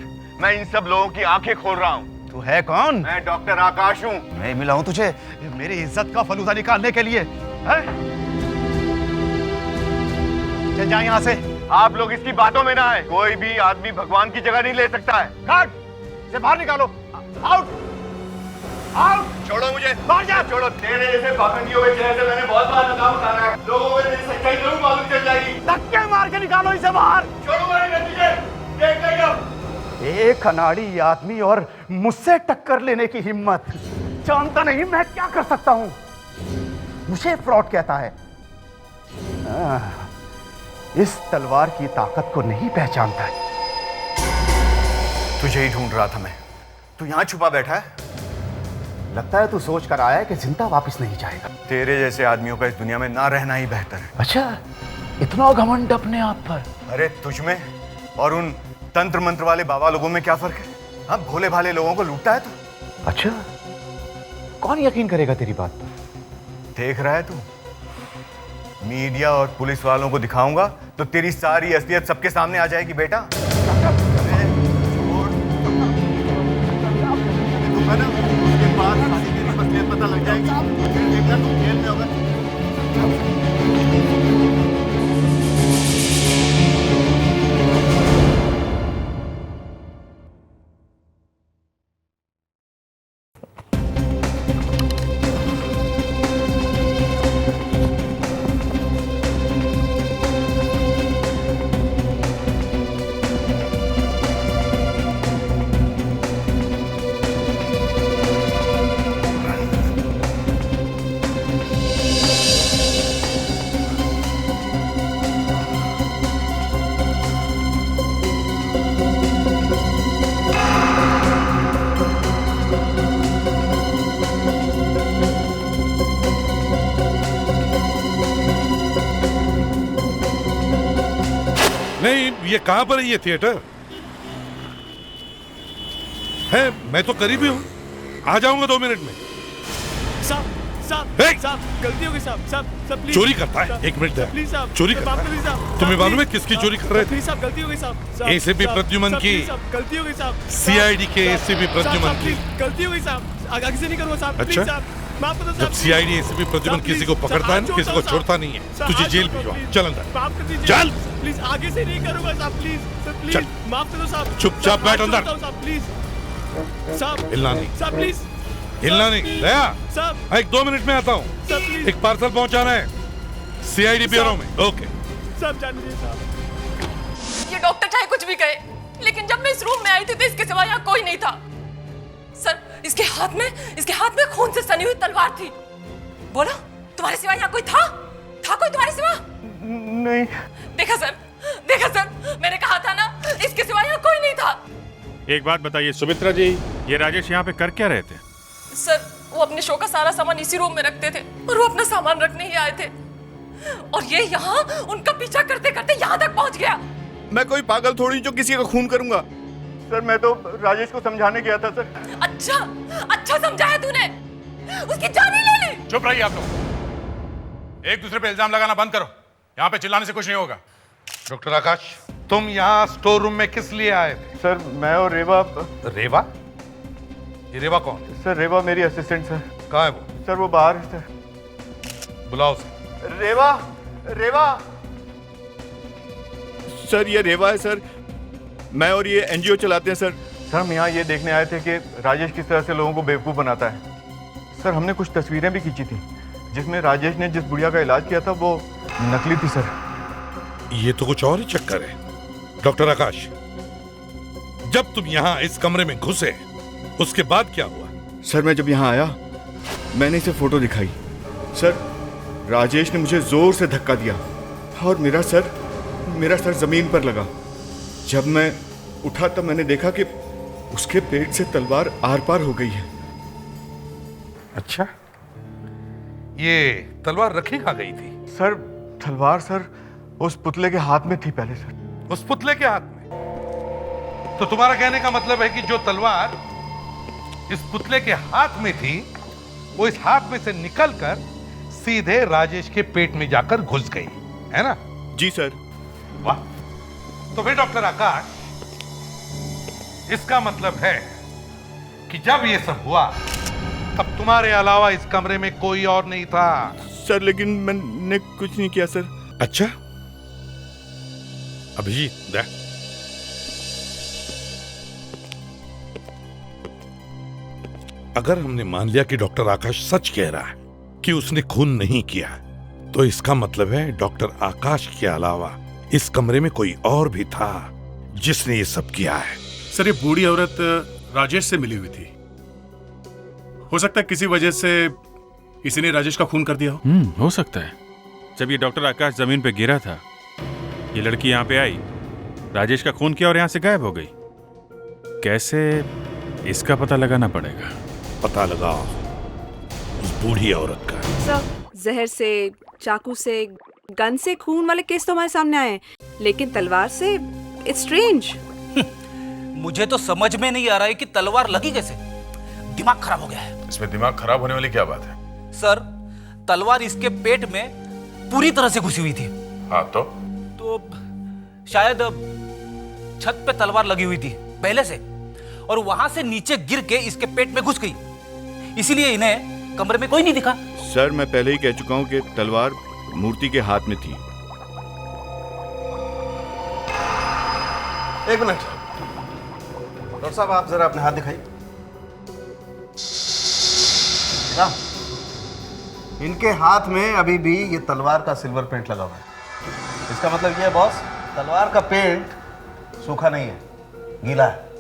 S9: मैं इन सब लोगों की आंखें खोल रहा हूँ।
S18: तू है कौन?
S9: मैं डॉक्टर आकाश हूँ।
S18: मैं मिला हूँ तुझे मेरी इज्जत का फलूदा निकालने के लिए, है? चल जा यहाँ से।
S9: आप लोग इसकी बातों में ना आए। कोई भी आदमी भगवान की जगह नहीं ले सकता है।
S18: गार्ड से बाहर निकालो। Out out.
S9: छोड़ो मुझे,
S18: बाहर जा।
S9: छोड़ो। तेरे जैसे पाखंडियों के चेहरे से मैंने बहुत बार नकाब उतारा है। लोगों को तेरी सच्चाई जरूर मालूम चल जाएगी।
S18: धक्के मार के निकालो इसे बाहर।
S9: छोड़ो मेरे नतीजे, देख लेंगे।
S18: एक अनाड़ी आदमी और मुझसे टक्कर लेने की हिम्मत। जानता नहीं मैं क्या कर सकता हूं। मुझे फ्रॉड कहता है। इस तलवार की ताकत को नहीं पहचानता है।
S9: तुझे ही ढूंढ रहा था मैं। तू यहाँ छुपा बैठा है।
S18: लगता है तू सोच कर आया है कि जिंदा वापस नहीं जाएगा।
S9: तेरे जैसे आदमियों का इस दुनिया में ना रहना ही बेहतर है।
S18: अच्छा, इतना घमंड अपने आप पर?
S9: अरे तुझ में और उन तंत्र मंत्र वाले बाबा लोगों में क्या फर्क है? हाँ, भोले भाले लोगों को लूटता है तू।
S18: अच्छा, कौन यकीन करेगा तेरी बात पर?
S9: देख रहा है तू? मीडिया और पुलिस वालों को दिखाऊंगा तो तेरी सारी असलियत सबके सामने आ जाएगी बेटा। उसके बाद तेरी असलियत पता लग जाएगी। देखना तू जेल में होगा।
S15: नहीं, ये कहां पर है ये थिएटर? है, मैं तो करीब ही हूं। आ जाऊंगा 2 मिनट में।
S11: साहब गलती हो गई साहब प्लीज।
S15: चोरी करता है? 1 मिनट दे।
S11: प्लीज साहब,
S15: चोरी करता है? तुम्हें मालूम है किसकी चोरी कर रहे थे?
S11: प्लीज साहब, गलती हो गई साहब।
S15: एसीपी प्रद्युमन की।
S11: गलती हो गई साहब।
S15: सीआईडी के एसीपी प्रद्युमन की।
S11: गलती हो गई साहब, आगे से नहीं करूंगा साहब।
S15: अच्छा?
S11: प्लीज साहब, माफ कर दो साहब।
S15: जब सीआईडी एसीपी प्रद्युमन किसी को पकड़ता है ना, किसी को छोड़ता नहीं है। तुझे जेल भिजवा। चल अंदर,
S11: माफ कर दीजिए
S15: चल।
S11: प्लीज, आगे से नहीं करूंगा साहब। प्लीज प्लीज, माफ कर दो साहब।
S15: चुपचाप बैठ अंदर।
S11: प्लीज साहब,
S15: हिलना नहीं
S11: साहब, प्लीज
S15: हिलना नहीं। दया
S11: साहब,
S15: 1-2 मिनट में आता हूँ। एक पार्सल पहुंचाना है सीआईडी ब्यूरो में। ओके
S11: साहब, जान लीजिए साहब।
S6: ये डॉक्टर चाहे कुछ भी कहे, लेकिन जब मैं इस रूम में आई थी तो इसके सिवा यहाँ कोई नहीं था। सर, इसके हाथ में खून से सनी हुई तलवार थी। बोलो, तुम्हारे सिवा यहाँ कोई था कोई तुम्हारे सिवा?
S18: नहीं।
S6: देखा सर, मैंने कहा था ना, इसके सिवा यहाँ कोई नहीं था।
S4: एक बात बताइए सुमित्रा जी, ये राजेश यहाँ पे कर क्या रहे थे?
S6: सर, वो अपने शो का सारा सामान इसी रूम में रखते थे और वो अपना सामान रखने ही आए थे और ये यहाँ उनका पीछा करते करते यहाँ तक पहुँच गया।
S9: मैं कोई पागल थोड़ी जो किसी का खून करूंगा। सर, मैं तो राजेश को समझाने गया था सर।
S6: अच्छा समझाया तूने, उसकी जान ही ले ली।
S1: चुप रहिए आप लोग, एक दूसरे पे इल्जाम लगाना बंद करो। यहाँ पे चिल्लाने से कुछ नहीं होगा।
S15: डॉक्टर आकाश, तुम यहाँ स्टोर रूम में किस लिए आए थे?
S9: सर, मैं और रेवा।
S15: रेवा? ये रेवा कौन?
S9: सर, रेवा मेरी असिस्टेंट सर।
S15: कहाँ है वो?
S9: सर वो बाहर है सर।
S15: बुलाओ सर।
S9: रेवा, रेवा।
S5: सर ये रेवा है सर, मैं और ये एनजीओ चलाते हैं सर।
S9: सर हम यहाँ ये देखने आए थे कि राजेश किस तरह से लोगों को बेवकूफ़ बनाता है। सर हमने कुछ तस्वीरें भी खींची थी जिसमें राजेश ने जिस बुढ़िया का इलाज किया था वो नकली थी सर।
S15: ये तो कुछ और ही चक्कर है। डॉक्टर आकाश, जब तुम यहाँ इस कमरे में घुसे उसके बाद क्या हुआ?
S5: सर मैं जब यहाँ आया मैंने इसे फोटो दिखाई। सर राजेश ने मुझे जोर से धक्का दिया और मेरा सर जमीन पर लगा। जब मैं उठा तब मैंने देखा कि उसके पेट से तलवार आर पार हो गई है।
S15: अच्छा, ये तलवार रखी कहाँ गई थी?
S9: सर तलवार सर उस पुतले के हाथ में थी पहले सर।
S15: उस पुतले के हाथ में? तो तुम्हारा कहने का मतलब है कि जो तलवार इस पुतले के हाथ में थी वो इस हाथ में से निकलकर सीधे राजेश के पेट में जाकर घुस गई, है ना?
S5: जी सर।
S15: वाह, तो फिर डॉक्टर आकाश इसका मतलब है कि जब ये सब हुआ तब तुम्हारे अलावा इस कमरे में कोई और नहीं था।
S5: सर लेकिन मैंने कुछ नहीं किया सर।
S15: अच्छा, अभिजीत दे। अगर हमने मान लिया कि डॉक्टर आकाश सच कह रहा है कि उसने खून नहीं किया, तो इसका मतलब है डॉक्टर आकाश के अलावा इस कमरे में कोई और भी था जिसने ये सब किया है।
S1: सर ये बूढ़ी औरत राजेश से मिली हुई थी। हो सकता है किसी वजह से किसी ने राजेश का खून कर दिया हो।
S4: हो सकता है। जब ये डॉक्टर आकाश जमीन पे गिरा था, ये लड़की यहाँ पे आई, राजेश का खून किया और यहाँ से गायब हो गई। कैसे, इसका पता लगाना पड़ेगा।
S15: पता लगाओ उस बूढ़ी औरत का।
S16: सर जहर से, चाकू से, गन से खून वाले केस तो हमारे सामने आए, लेकिन तलवार से इट्स स्ट्रेंज।
S18: मुझे तो समझ में नहीं आ रहा है कि तलवार लगी कैसे। दिमाग खराब हो गया है।
S1: इसमें दिमाग खराब होने वाली क्या बात है?
S18: सर तलवार इसके पेट में पूरी तरह से घुसी हुई थी।
S1: हाँ तो
S18: शायद छत पे तलवार लगी हुई थी पहले से और वहां से नीचे गिर के इसके पेट में घुस गई, इसीलिए इन्हें कमरे में कोई नहीं दिखा।
S5: सर मैं पहले ही कह चुका हूँ कि तलवार मूर्ति के हाथ में थी।
S9: एक मिनट डॉक्टर साहब, आप जरा अपने हाथ दिखाइए। इनके हाथ में अभी भी ये तलवार का सिल्वर पेंट लगा हुआ है। इसका मतलब ये है बॉस, तलवार का पेंट सूखा नहीं है, गीला है।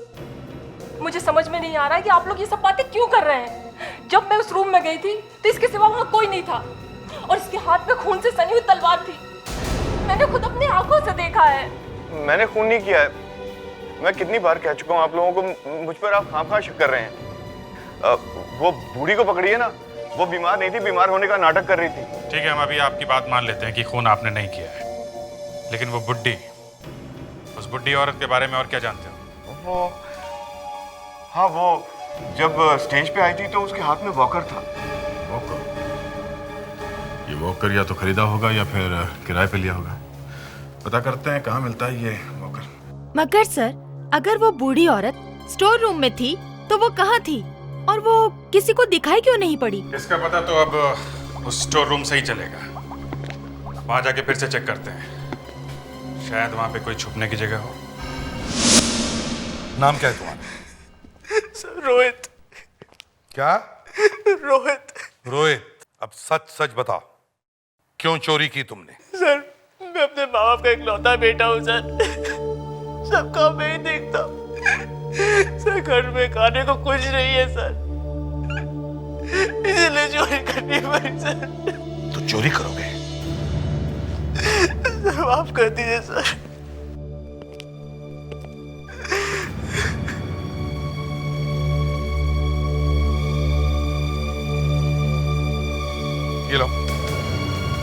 S19: मुझे समझ में नहीं आ रहा है कि आप लोग ये सब बातें क्यों कर रहे हैं। जब मैं उस रूम में गई थी तो इसके सिवा वहां कोई नहीं था और इसके हाथ में खून से सनी हुई तलवार थी। मैंने खुद अपनी आंखों से देखा है।
S9: मैंने खून नहीं किया है। मैं कितनी बार कह चुका हूँ आप लोगों को, मुझ पर आप खामखा शक कर रहे हैं। वो बूढ़ी को पकड़िए ना, वो बीमार नहीं थी, बीमार होने का नाटक कर रही थी।
S4: ठीक है, हम अभी आपकी बात मान लेते हैं कि खून आपने नहीं किया है, लेकिन वो बुड्ढी, उस बुड्ढी औरत के बारे में और क्या जानते हो?
S9: वो जब स्टेज पे आई थी तो उसके हाथ में वॉकर था।
S1: वॉकर? ये वॉकर या तो खरीदा होगा या फिर किराए पे लिया होगा। पता करते हैं कहाँ मिलता है ये वॉकर।
S2: मगर सर अगर वो बूढ़ी औरत स्टोर रूम में थी तो वो कहाँ थी और वो किसी को दिखाई क्यों नहीं पड़ी?
S4: इसका पता तो अब उस स्टोर रूम से ही चलेगा। वहां जाके फिर से चेक करते हैं, शायद वहां पे कोई छुपने की जगह हो।
S15: नाम क्या है तुम्हारा?
S9: सर रोहित।
S15: क्या?
S9: रोहित।
S15: रोहित, अब सच सच बताओ, क्यों चोरी की तुमने?
S23: सर मैं अपने माँ बाप का इकलौता बेटा हूँ सर। सबका मैं ही देखता हूँ सर। घर में खाने को कुछ नहीं है सर, इसलिए चोरी करनी पड़ी सर।
S15: तो चोरी करोगे?
S23: माफ कर दीजिए सर।
S15: ये लो,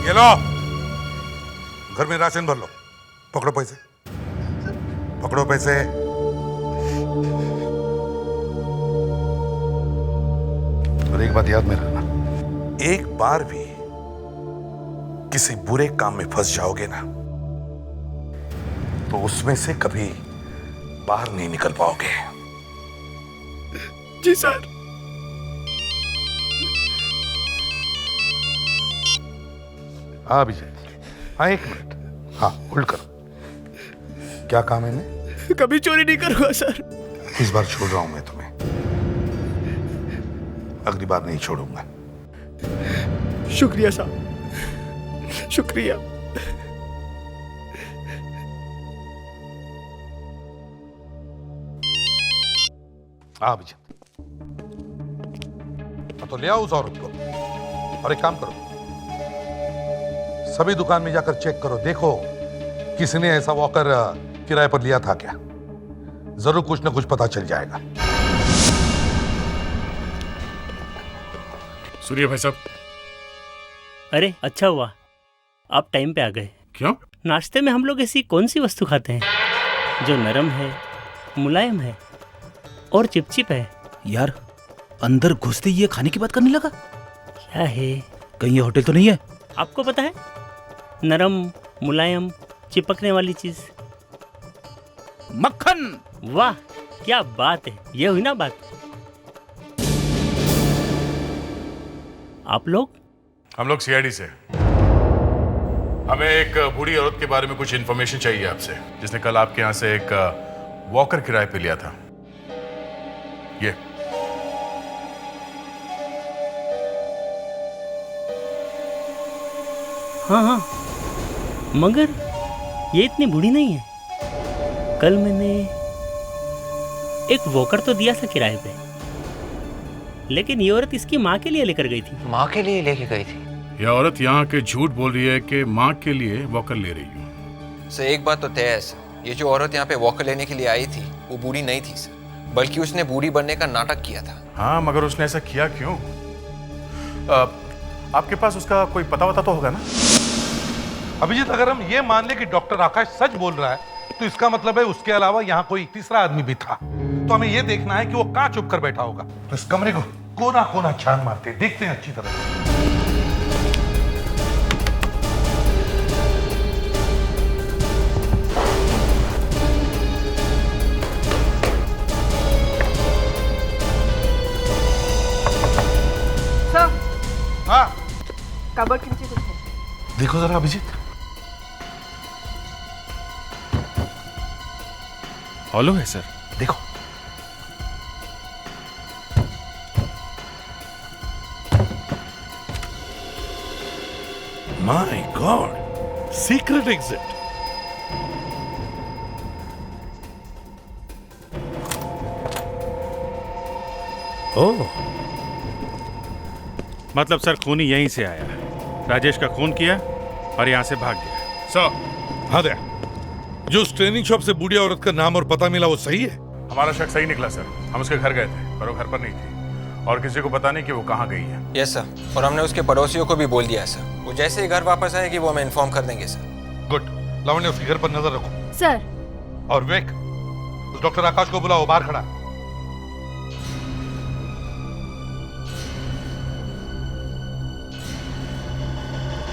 S15: ये लो, घर में राशन भर लो। पकड़ो पैसे, पकड़ो पैसे। और एक बात याद में रखना, एक बार भी किसी बुरे काम में फंस जाओगे ना तो उसमें से कभी बाहर नहीं निकल पाओगे।
S5: जी सर।
S15: हाँ अभिजीत, हाँ 1 मिनट, हाँ होल्ड करो। क्या काम है इन्हें?
S5: कभी चोरी नहीं करूंगा सर।
S15: इस बार छोड़ रहा हूं मैं तुम्हें, अगली बार नहीं छोड़ूंगा।
S5: शुक्रिया साहब, शुक्रिया।
S15: हाँ अभिजीत, तो ले आओ उस औरत को, और एक काम करो, सभी दुकान में जाकर चेक करो, देखो किसी ने ऐसा वॉकर किराए पर लिया था क्या। जरूर कुछ ना कुछ पता चल जाएगा।
S1: सूर्य भाई साहब।
S14: अरे अच्छा हुआ आप टाइम पे आ गए।
S1: क्यों?
S14: नाश्ते में हम लोग ऐसी कौन सी वस्तु खाते हैं जो नरम है, मुलायम है और चिपचिप है?
S18: यार अंदर घुसते ही ये खाने की बात करने लगा।
S14: क्या है?
S18: कहीं ये होटल तो नहीं है?
S14: आपको पता है, नरम मुलायम चिपकने वाली चीज
S18: मक्खन।
S14: वाह क्या बात है, ये हुई ना बात। आप लोग?
S1: हम लोग सीआईडी से। हमें एक बूढ़ी औरत के बारे में कुछ इन्फॉर्मेशन चाहिए आपसे, जिसने कल आपके यहाँ से एक वॉकर किराए पे लिया था। ये
S14: हाँ हाँ, मगर ये इतनी बूढ़ी नहीं है। कल मैंने एक वॉकर तो दिया था किराए पे, लेकिन ये औरत इसकी माँ के लिए लेकर गई थी।
S22: माँ के लिए लेके गई थी?
S1: यह औरत यहाँ के झूठ बोल रही है कि माँ के लिए वॉकर ले रही हूँ।
S22: सर एक बात तो तय है सर, ये जो औरत यहाँ पे वॉकर लेने के लिए आई थी वो बूढ़ी नहीं थी सर, बल्कि उसने बूढ़ी बनने का नाटक किया था।
S1: हाँ मगर उसने ऐसा किया क्यों? आपके पास उसका कोई पता वता तो होगा ना?
S15: अभिजीत, अगर हम ये मान ले कि डॉक्टर आकाश सच बोल रहा है तो इसका मतलब है उसके अलावा यहाँ कोई तीसरा आदमी भी था। तो हमें ये देखना है कि वो कहाँ छुप कर बैठा होगा। तो इस कमरे को कोना कोना छान मारते हैं, देखते हैं अच्छी तरह।
S16: सर,
S15: हाँ
S16: कबर्ड के नीचे कुछ है।
S15: देखो जरा अभिजीत।
S4: हॉलो है सर,
S15: देखो। My God, secret exit.
S4: Oh, मतलब सर खूनी यहीं से आया, राजेश का खून किया और यहाँ से भाग गया।
S15: सर हाँ दया, जो उस ट्रेनिंग शॉप से बूढ़ी औरत का नाम और पता मिला वो सही है?
S1: हमारा शक सही निकला सर। हम उसके घर गए थे पर वो घर पर नहीं थी और किसी को पता नहीं कि वो कहाँ गई है।
S22: यस सर, और हमने उसके पड़ोसियों को भी बोल दिया है सर। वो जैसे ही घर वापस आएगी वो हमें इन्फॉर्म कर देंगे सर।
S15: गुड, लावण्य उसके घर पर नजर रखो।
S2: सर।
S15: और विवेक, उस डॉक्टर आकाश को बुलाओ, बाहर खड़ा है।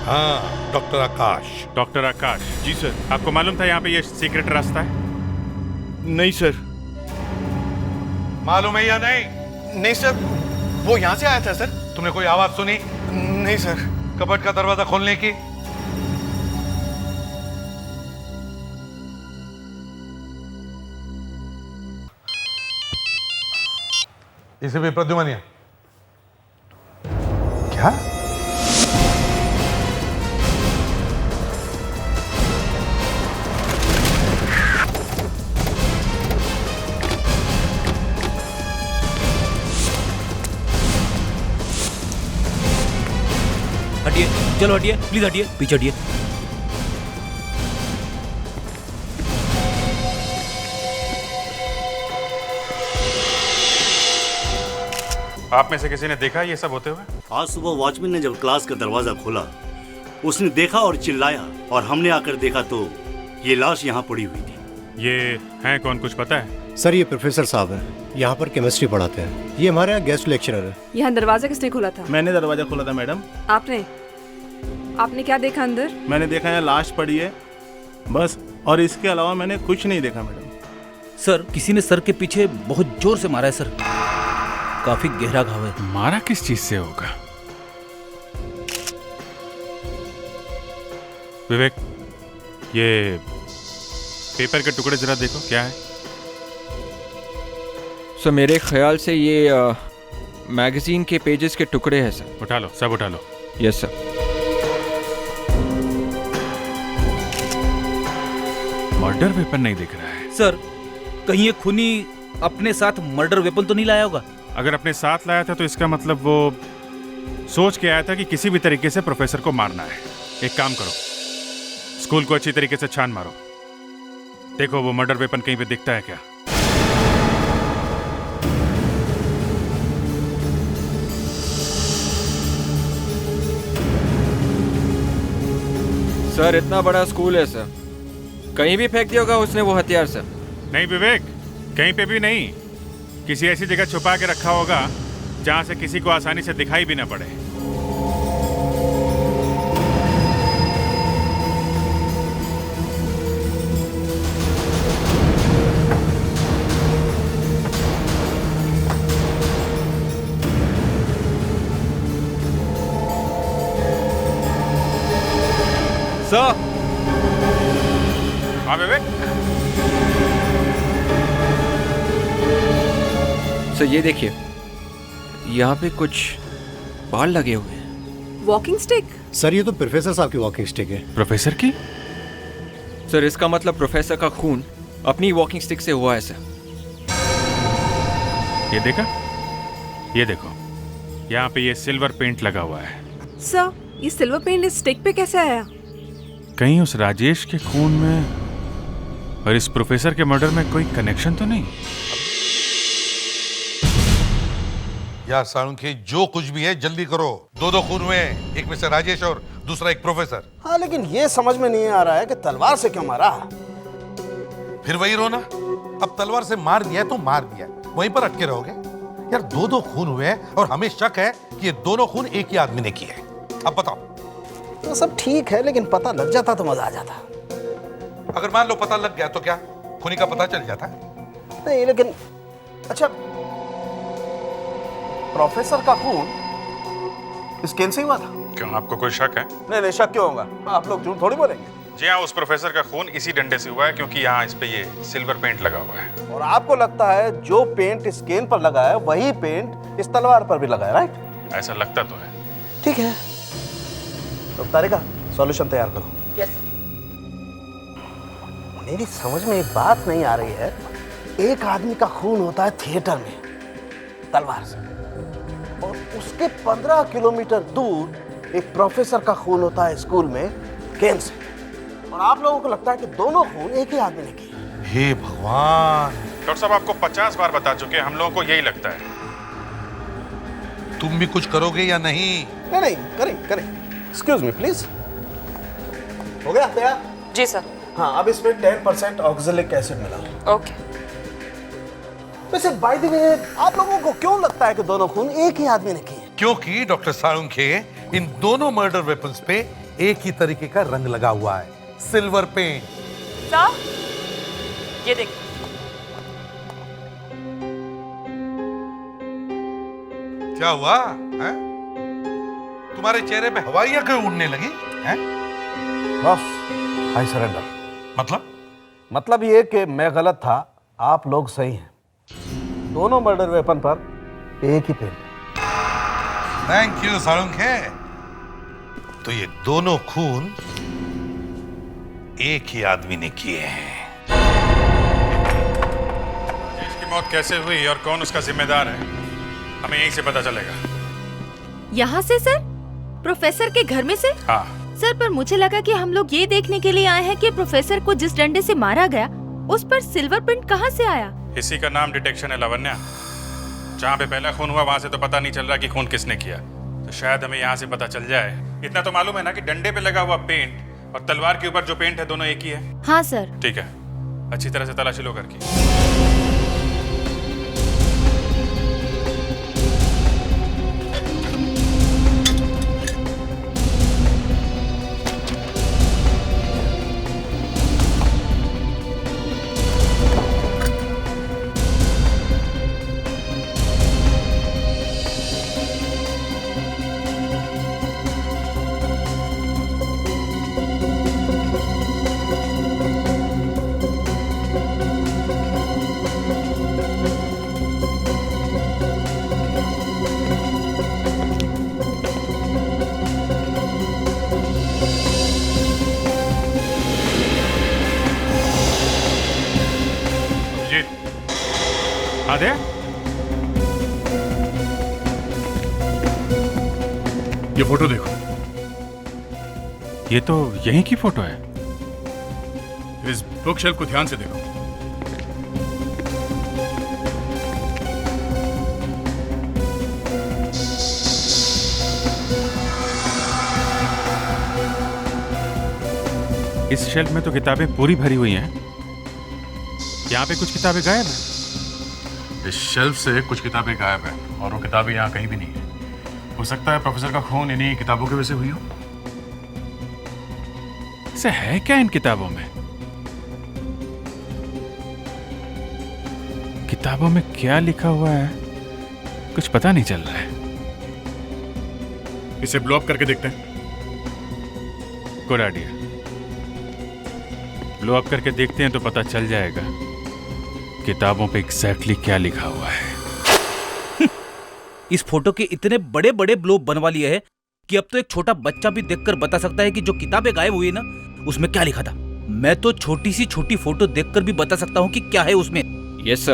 S15: हाँ डॉक्टर आकाश।
S4: डॉक्टर आकाश?
S5: जी सर।
S4: आपको मालूम था यहाँ पे ये सीक्रेट रास्ता है?
S5: नहीं सर।
S15: मालूम है या नहीं?
S5: नहीं सर, वो यहाँ से आया था सर।
S15: तुमने कोई आवाज सुनी?
S5: नहीं सर।
S15: कबर्ड का दरवाजा खोलने की? इसे भी प्रद्युमन। क्या?
S18: हटिए, चलो हटिए, प्लीज हटिए, पीछे हटिए।
S4: आप में से किसी ने देखा ये सब होते हुए?
S20: आज सुबह वॉचमैन ने जब क्लास का दरवाजा खोला, उसने देखा और चिल्लाया, और हमने आकर देखा तो ये लाश यहाँ पड़ी हुई थी।
S4: ये हैं कौन, कुछ पता है?
S21: सर ये प्रोफेसर साहब हैं, यहाँ पर केमिस्ट्री पढ़ाते हैं। ये हमारे यहाँ गेस्ट लेक्चरर है।
S16: यहाँ दरवाजा किसने खोला था?
S24: मैंने दरवाजा खोला था मैडम।
S16: आपने क्या देखा अंदर?
S24: मैंने देखा यहाँ लाश पड़ी है बस, और इसके अलावा मैंने कुछ नहीं देखा मैडम।
S18: सर किसी ने सर के पीछे बहुत जोर से मारा है सर, काफी गहरा घाव है।
S4: मारा किस चीज से होगा? विवेक, ये पेपर के टुकड़े जरा देखो, क्या है?
S7: सर मेरे ख्याल से ये मैगजीन के पेजेस के टुकड़े हैं सर।
S4: उठा लो, सब उठा लो।
S7: Yes sir.
S4: मर्डर वेपन नहीं दिख रहा है
S18: सर। कहीं ये खूनी अपने साथ मर्डर वेपन तो नहीं लाया होगा?
S4: अगर अपने साथ लाया था तो इसका मतलब वो सोच के आया था कि किसी भी तरीके से प्रोफेसर को मारना है। एक काम करो, स्कूल को अच्छी तरीके से छान मारो, देखो वो मर्डर वेपन कहीं पे दिखता है क्या।
S7: सर इतना बड़ा स्कूल है सर, कहीं भी फेंक दिया होगा उसने वो हथियार सर।
S4: नहीं विवेक, कहीं पे भी नहीं, किसी ऐसी जगह छुपा के रखा होगा जहां से किसी को आसानी से दिखाई भी ना पड़े।
S7: सर।
S4: हाँ विवेक।
S7: सर ये देखिए, यहाँ पे कुछ बाल लगे हुए हैं।
S16: Walking stick?
S21: सर ये तो प्रोफेसर साहब की वॉकिंग स्टिक है।
S4: प्रोफेसर की?
S7: सर इसका मतलब प्रोफेसर का खून अपनी वॉकिंग स्टिक से हुआ है सर।
S4: ये देखा, ये देखो, यहाँ पे ये सिल्वर पेंट लगा हुआ है।
S16: सर ये सिल्वर पेंट इस स्टिक पे कैसे आया?
S4: कहीं उस राजेश के खून में और इस प्रोफेसर के मर्डर में कोई कनेक्शन तो नहीं?
S15: यार साळुंखे, जो कुछ भी है जल्दी करो। दो खून हुए, एक में से राजेश और दूसरा एक प्रोफेसर।
S8: हाँ लेकिन ये समझ में नहीं आ रहा है कि तलवार से क्यों मारा।
S15: फिर वही रोना, अब तलवार से मार दिया तो मार दिया, वहीं पर अटके रहोगे? यार दो खून हुए और हमें शक है कि ये दोनों खून एक ही आदमी ने किए। अब बताओ।
S8: तो सब ठीक है लेकिन पता लग जाता तो मजा आ जाता।
S15: अगर मान लो पता लग गया तो क्या खूनी का पता चल जाता?
S8: नहीं लेकिन अच्छा, प्रोफेसर का खून स्किन से हुआ था?
S4: क्यों, आपको कोई शक है?
S8: नहीं शक क्यों होगा, आप लोग झूठ थोड़ी बोलेंगे।
S4: जी हाँ, उस प्रोफेसर का खून इसी डंडे से हुआ है क्योंकि यहाँ इस पे ये सिल्वर पेंट लगा हुआ है।
S8: और आपको लगता है जो पेंट स्किन पर लगा है वही पेंट इस तलवार पर भी लगा है, राइट?
S4: ऐसा लगता तो है।
S8: ठीक है, तो तारिका सॉल्यूशन तैयार करो।
S19: यस।
S8: मेरी समझ में एक बात नहीं आ रही है, एक आदमी का खून होता है थिएटर में तलवार से, और उसके 15 किलोमीटर दूर एक प्रोफेसर का खून होता है स्कूल में केन से, और आप लोगों को लगता है कि दोनों खून एक ही आदमी ने किए।
S15: हे भगवान!
S4: डॉक्टर साहब आपको 50 बार बता चुके हैं, हम लोगों को यही लगता है।
S15: तुम भी कुछ करोगे या नहीं?
S8: नहीं करें। Excuse me please. हो गया तैयार?
S19: जी सर।
S8: हाँ, अब इसमें 10% ऑक्सैलिक एसिड मिला।
S19: ओके।
S8: वैसे बाय द वे, आप लोगों को क्यों लगता है कि दोनों खून एक ही आदमी ने किए?
S15: क्योंकि डॉक्टर साळुंखे, इन दोनों मर्डर वेपन्स पे एक ही तरीके का रंग लगा हुआ है, सिल्वर पेंट।
S19: सर ये देख।
S15: क्या हुआ है? तुम्हारे चेहरे पे हवाइयां क्यों उड़ने लगी हैं?
S8: Boss, I surrender. मतलब ये कि मैं गलत था, आप लोग सही हैं। दोनों मर्डर वेपन पर एक ही पेंट।
S15: Thank you Salunkhe. तो ये दोनों खून एक ही आदमी ने किए हैं।
S4: इसकी मौत कैसे हुई और कौन उसका जिम्मेदार है, हमें यहीं से पता चलेगा।
S2: यहाँ से सर? प्रोफेसर के घर में से?
S4: हाँ
S2: सर, पर मुझे लगा कि हम लोग ये देखने के लिए आए हैं कि प्रोफेसर को जिस डंडे से मारा गया उस पर सिल्वर प्रिंट कहाँ से आया?
S4: इसी का नाम डिटेक्शन है लावण्या। जहाँ पे पहला खून हुआ वहां से तो पता नहीं चल रहा कि खून किसने किया, तो शायद हमें यहाँ से पता चल जाए। इतना तो मालूम है ना कि डंडे पे लगा हुआ पेंट और तलवार के ऊपर जो पेंट है दोनों एक ही है।
S2: हाँ सर।
S4: ठीक है, अच्छी तरह से तलाशी लो करके। आदे,
S1: ये फोटो देखो।
S4: ये तो यहीं की फोटो है।
S1: इस बुक शेल्फ को ध्यान से देखो।
S4: इस शेल्फ में तो किताबें पूरी भरी हुई हैं। यहाँ पे कुछ किताबें गायब हैं।
S1: इस शेल्फ से कुछ किताबें गायब हैं और वो किताबें यहाँ कहीं भी नहीं है। हो सकता है प्रोफेसर का खून इन्हीं किताबों की वजह से हुई हो।
S4: ऐसा है क्या इन किताबों में? किताबों में क्या लिखा हुआ है कुछ पता नहीं चल रहा है।
S1: इसे ब्लो अप करके देखते हैं।
S4: Good idea. ब्लो अप करके देखते हैं तो पता चल जाएगा किताबों पे एग्जैक्टली क्या लिखा हुआ है।
S18: इस फोटो के इतने बड़े बड़े ब्लोब बनवा लिए हैं कि अब तो एक छोटा बच्चा भी देखकर बता सकता है कि जो किताबें गायब हुई है ना, उसमें क्या लिखा था। मैं तो छोटी सी छोटी फोटो देखकर भी बता सकता हूँ कि क्या है उसमें।
S22: यस सर,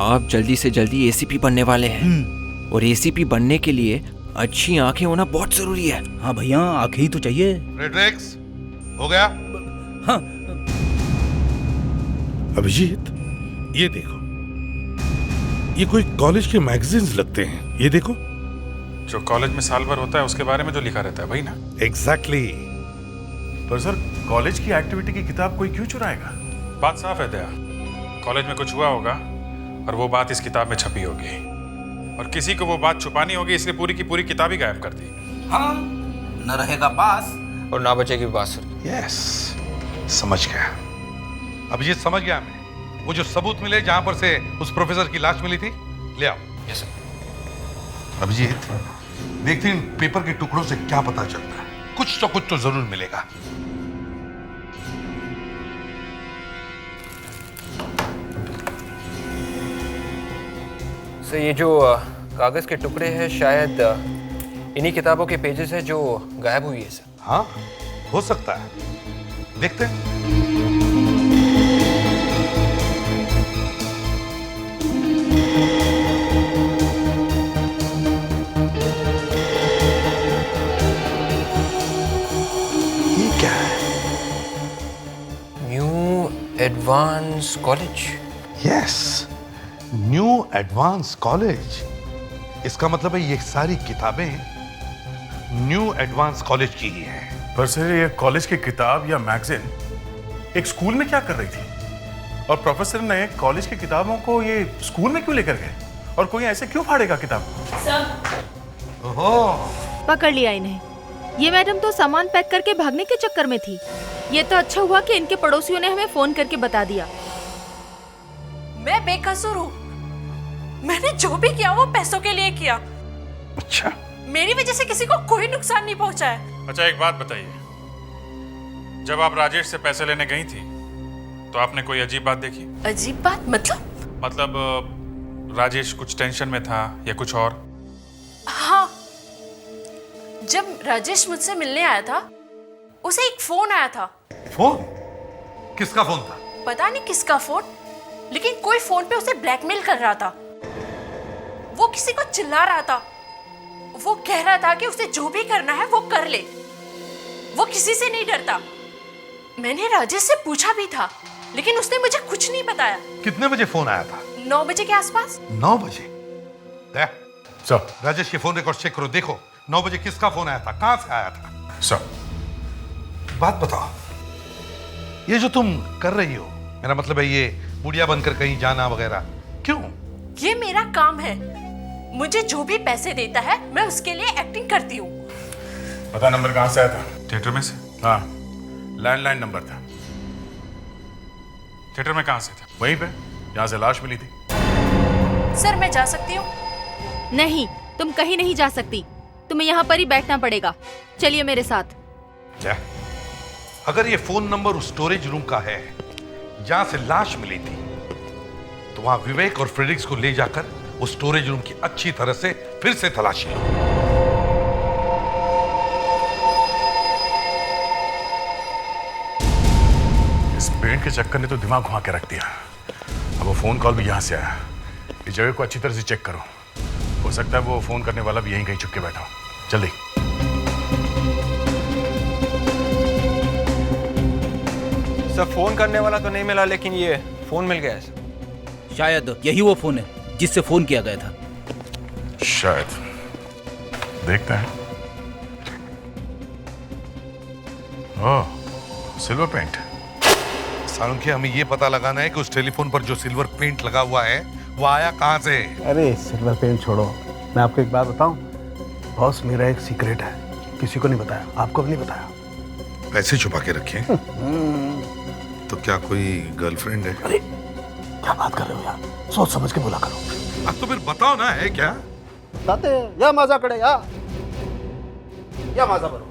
S22: आप जल्दी से जल्दी एसीपी बनने वाले हैं और एसीपी बनने के लिए अच्छी आंखें होना बहुत जरूरी है।
S18: हाँ भैया, आंखें ही तो चाहिए।
S15: फ्रेडरिक्स, हो गया?
S18: हाँ।
S15: अभिजीत, ये देखो, ये कोई कॉलेज के मैगजीन्स लगते हैं। ये देखो,
S4: जो कॉलेज में साल भर होता है उसके बारे में जो लिखा रहता है वही ना?
S15: एग्जैक्टली।
S1: पर सर, कॉलेज की एक्टिविटी की किताब कोई क्यों चुराएगा?
S4: बात साफ है दया, कॉलेज में कुछ हुआ होगा और वो बात इस किताब में छपी होगी और किसी को वो बात छुपानी होगी, इसलिए पूरी की पूरी किताब ही गायब कर दी।
S18: हाँ, न रहेगा बास
S22: और ना बचेगी बांसुरी।
S15: यस, समझ गया। अभिजीत, समझ गया मैं। वो जो सबूत मिले जहां पर से उस प्रोफेसर की लाश मिली थी, ले आओ।
S22: Yes sir.
S15: अभिजीत, देखते हैं इन पेपर के टुकड़ों से क्या पता चलता है। कुछ तो जरूर मिलेगा।
S22: सर, ये जो कागज के टुकड़े हैं शायद इन्हीं किताबों के पेजेस हैं जो गायब हुई है सर।
S15: हाँ, हो सकता है। देखते हैं। ये क्या है?
S22: New advance college.
S15: Yes, new advance college. इसका मतलब है ये सारी किताबें न्यू एडवांस कॉलेज की ही है।
S1: पर सर, ये कॉलेज की किताब या मैगजीन एक स्कूल में क्या कर रही थी? और प्रोफेसर ने कॉलेज की किताबों को ये स्कूल में क्यों लेकर गए? और कोई ऐसे क्यों फाड़ेगा किताब?
S15: ओहो,
S2: पकड़ लिया इन्हें। ये मैडम तो सामान पैक करके भागने के चक्कर में थी। ये तो अच्छा हुआ कि इनके पड़ोसियों ने हमें फोन करके बता दिया।
S19: मैं बेकसूर हूँ। मैंने जो भी किया वो पैसों के लिए किया।
S15: अच्छा,
S19: मेरी वजह से किसी को कोई नुकसान नहीं पहुंचा है।
S4: अच्छा, एक बात बताइए, जब आप राजेश से पैसे लेने गई थी तो आपने कोई अजीब बात देखी?
S19: अजीब बात
S4: मतलब राजेश कुछ टेंशन में था या कुछ और?
S19: हाँ, जब राजेश मुझसे मिलने आया था उसे एक फोन आया था।
S15: फोन? किसका फोन था?
S19: पता नहीं किसका फोन, लेकिन कोई फोन पे उसे ब्लैकमेल कर रहा था। वो किसी को चिल्ला रहा था। वो कह रहा था कि उसे जो भी करना है वो कर ले, वो किसी से नहीं डरता। मैंने राजेश से पूछा भी था, लेकिन उसने मुझे कुछ नहीं बताया।
S15: कितने बजे फोन आया था?
S19: 9 बजे के आसपास।
S15: 9 बजे? सर, राजेश के फोन रिकॉर्ड चेक करो, देखो 9 बजे किसका फोन आया था, कहां से आया था।
S1: सर,
S15: बात बताओ, ये जो तुम कर रही हो, मेरा मतलब है ये बुढ़िया बनकर कहीं जाना वगैरह, क्यों?
S19: ये मेरा काम है। मुझे जो भी पैसे देता है मैं उसके लिए एक्टिंग करती हूँ।
S1: पता नंबर कहाँ से आया था?
S4: थिएटर में से?
S1: हाँ, लैंडलाइन नंबर था।
S4: थिएटर में कहाँ से था?
S1: वहीं पे जहाँ से लाश मिली थी।
S19: सर, मैं जा सकती हूँ?
S2: नहीं, तुम कहीं नहीं जा सकती। तुम्हें यहाँ पर ही बैठना पड़ेगा। चलिए मेरे साथ।
S15: क्या? अगर ये फोन नंबर उस स्टोरेज रूम का है जहां से लाश मिली थी, तो वहां विवेक और फ्रेडरिक्स को ले जाकर उस स्टोरेज रूम की अच्छी तरह से फिर से तलाशी लो।
S1: इस पेंट के चक्कर ने तो दिमाग घुमा के रख दिया। अब वो फोन कॉल भी यहां से आया। इस जगह को अच्छी तरह से चेक करो। हो सकता है वो फोन करने वाला भी यहीं कहीं छुप के बैठा हो। जल्दी।
S22: सर फोन करने वाला तो नहीं मिला, लेकिन ये फोन मिल गया है सर।
S18: शायद यही वो फोन है जिससे फोन किया गया था।
S1: शायद, देखते हैं। ओह, सिल्वर पेंट।
S15: सालुंखे, हमें ये पता लगाना है कि उस टेलीफोन पर जो सिल्वर पेंट लगा हुआ है वो आया कहाँ से।
S8: अरे सिल्वर पेंट छोड़ो, मैं आपको एक बात बताऊं। बॉस, मेरा एक सीक्रेट है, किसी को नहीं बताया, आपको भी नहीं बताया।
S15: पैसे छुपा के रखे। तो क्या कोई गर्लफ्रेंड है?
S8: अरे क्या बात कर रहे हो यार, सोच समझ के बोला करो।
S15: अब तो फिर बताओ ना, है क्या?
S8: बताते या मजा करे या मजा करो।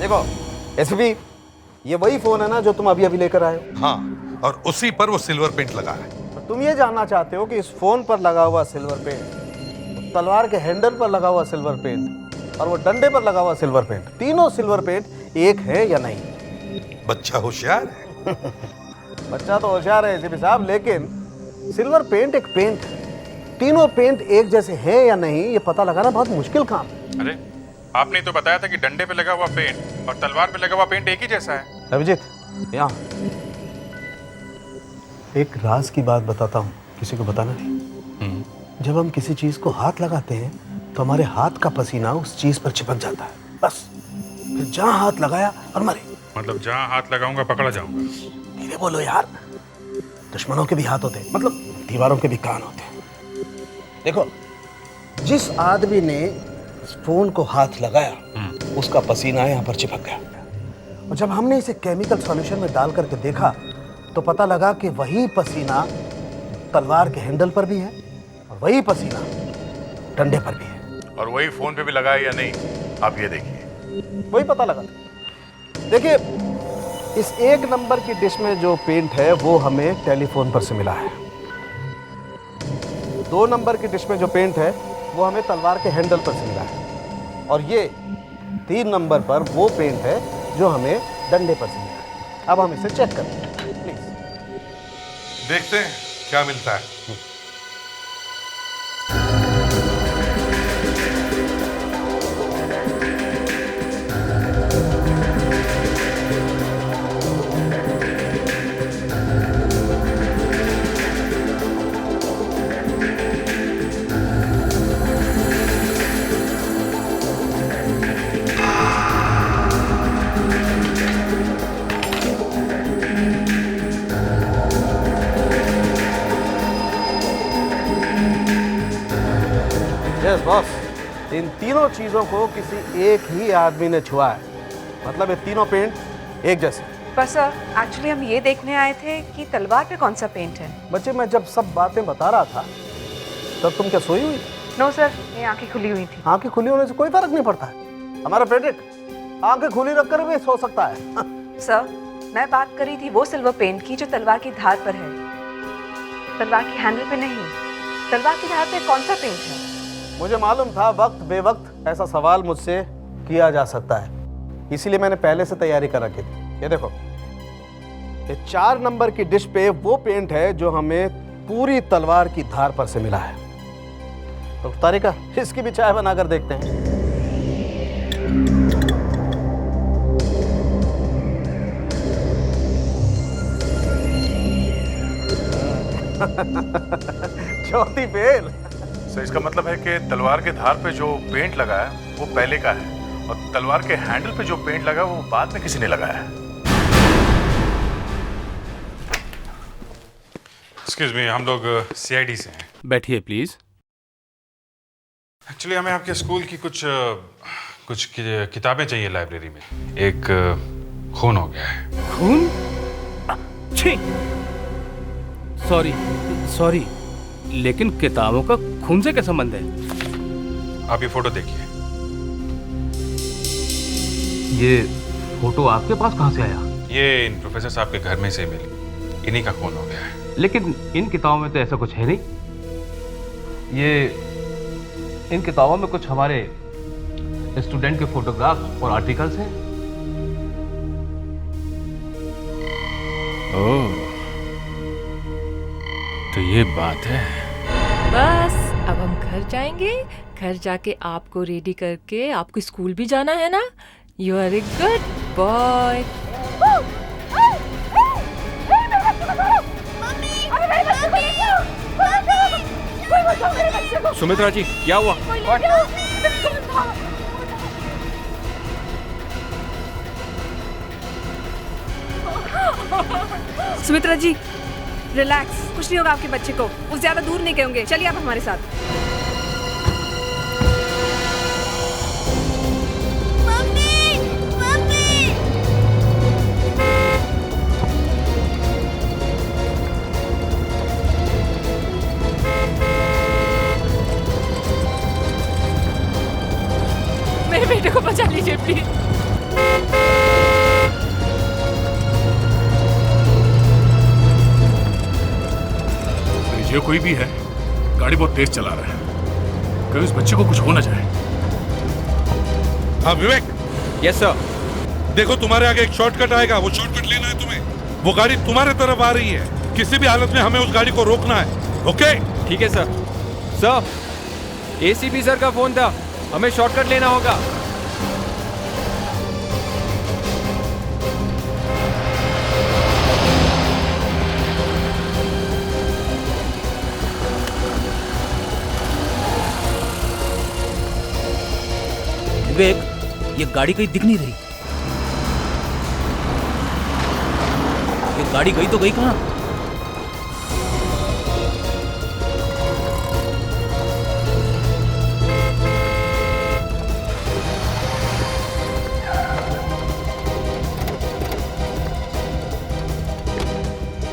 S8: देखो एसपी, ये वही फोन है ना जो तुम अभी लेकर आए हो?
S15: हाँ, और उसी पर वो सिल्वर पेंट लगा है।
S8: तुम ये जानना चाहते हो कि इस फोन पर लगा हुआ सिल्वर पेंट, तलवार के हैंडल पर लगा हुआ सिल्वर पेंट और वो डंडे पर लगा हुआ सिल्वर पेंट, तीनों सिल्वर पेंट एक है या नहीं?
S15: बच्चा होशियार है।
S8: बच्चा तो होशियार है एसपी साहब, लेकिन सिल्वर पेंट एक पेंट है। तीनों पेंट एक जैसे हैं या नहीं, ये पता लगाना बहुत मुश्किल काम है।
S4: अरे आपने तो बताया था कि डंडे पे लगा हुआ पेंट और तलवार पे लगा हुआ पेंट एक ही जैसा है।
S8: अभिजीत, यहाँ एक राज की बात बताता हूँ, किसी को बताना नहीं। जब हम किसी चीज को हाथ लगाते हैं तो हमारे हाथ का पसीना उस चीज पर चिपक जाता है, बस। फिर जहाँ हाथ लगाया और मरे।
S4: मतलब जहाँ हाथ लगाऊंगा पकड़ा जाऊंगा।
S8: धीरे बोलो यार, दुश्मनों के भी हाथ होते हैं, मतलब दीवारों के भी कान होते हैं। देखो, जिस आदमी ने फोन को हाथ लगाया उसका पसीना यहाँ पर चिपक गया, और जब हमने इसे केमिकल सॉल्यूशन में डाल करके देखा तो पता लगा कि वही पसीना तलवार के हैंडल पर भी है और वही पसीना डंडे पर भी है।
S1: और वही फोन पे भी लगा है या नहीं, आप ये देखिए।
S8: वही पता लगा। देखिए, इस 1 नंबर की डिश में जो पेंट है वो हमें टेलीफोन पर से मिला है। 2 नंबर की डिश में जो पेंट है वो हमें तलवार के हैंडल पर से मिला है, और ये 3 नंबर पर वो पेंट है जो हमें डंडे पर से मिला है। अब हम इसे चेक करते हैं, प्लीज।
S15: देखते हैं क्या मिलता है।
S8: यस बॉस, इन तीनों चीजों को किसी एक ही आदमी ने छुआ है, मतलब ये तीनों पेंट एक जैसे।
S16: पर सर, एक्चुअली हम ये देखने आए थे कि तलवार पे कौन सा पेंट है।
S8: बच्चे, मैं जब सब बातें बता रहा था तब तुम क्या सोई हुई?
S16: नो सर, ये आंखें खुली हुई थी।
S8: आंखें खुली होने से कोई फर्क नहीं पड़ता है। हमारा फ्रेडरिक आंखें खुली रखकर भी सो सकता है।
S16: सर, मैं बात कर रही थी वो सिल्वर पेंट की जो तलवार की धार पर है, तलवार की हैंडल पे नहीं। तलवार की धार पे कौन सा पेंट है?
S8: मुझे मालूम था वक्त बेवक्त ऐसा सवाल मुझसे किया जा सकता है, इसीलिए मैंने पहले से तैयारी कर रखी थी। ये देखो, ये 4 नंबर की डिश पे वो पेंट है जो हमें पूरी तलवार की धार पर से मिला है। तो तारिका, इसकी भी चाय बनाकर देखते हैं। चौथी फेल।
S1: सो इसका मतलब है कि तलवार के धार पे जो पेंट लगा है वो पहले का है, और तलवार के हैंडल पे जो पेंट लगा है वो बाद में किसी ने लगाया है।
S4: एक्सक्यूज मी, हम लोग सीआईडी से हैं।
S3: बैठिए प्लीज।
S4: एक्चुअली हमें आपके स्कूल की कुछ किताबें चाहिए लाइब्रेरी में। एक खून हो गया है।
S3: खून? छी, सॉरी, लेकिन किताबों का खून से क्या संबंध है?
S4: आप ये फोटो देखिए।
S18: ये फोटो आपके पास कहाँ से आया?
S4: ये इन प्रोफेसर साहब के घर में से मिली, इन्हीं का खून हो गया है।
S18: लेकिन इन किताबों में तो ऐसा कुछ है नहीं। ये इन किताबों में कुछ हमारे स्टूडेंट के फोटोग्राफ्स और आर्टिकल्स हैं।
S4: ओह, तो ये बात है।
S19: बस अब हम घर जाएंगे, घर जाके आपको रेडी करके आपको स्कूल भी जाना है ना। You are a good boy.
S7: Sumitra ji, क्या हुआ?
S16: सुमित्रा जी रिलैक्स, कुछ नहीं होगा आपके बच्चे को, वो ज्यादा दूर नहीं गए। चलिए आप हमारे साथ।
S19: मेरे बेटे को बचा लीजिए प्लीज।
S1: जो कोई भी है, गाड़ी बहुत तेज चला रहा है, कहीं उस बच्चे को कुछ हो ना जाए।
S15: हाँ विवेक।
S7: Yes sir.
S15: देखो तुम्हारे आगे एक शॉर्टकट आएगा, वो शॉर्टकट लेना है तुम्हें। वो गाड़ी तुम्हारे तरफ आ रही है, किसी भी हालत में हमें उस गाड़ी को रोकना है। ओके?
S7: ठीक है सर। सर, एसीपी सर का फोन था, हमें शॉर्टकट लेना होगा।
S18: विवेक, ये गाड़ी कहीं दिख नहीं रही। ये गाड़ी गई तो गई कहाँ?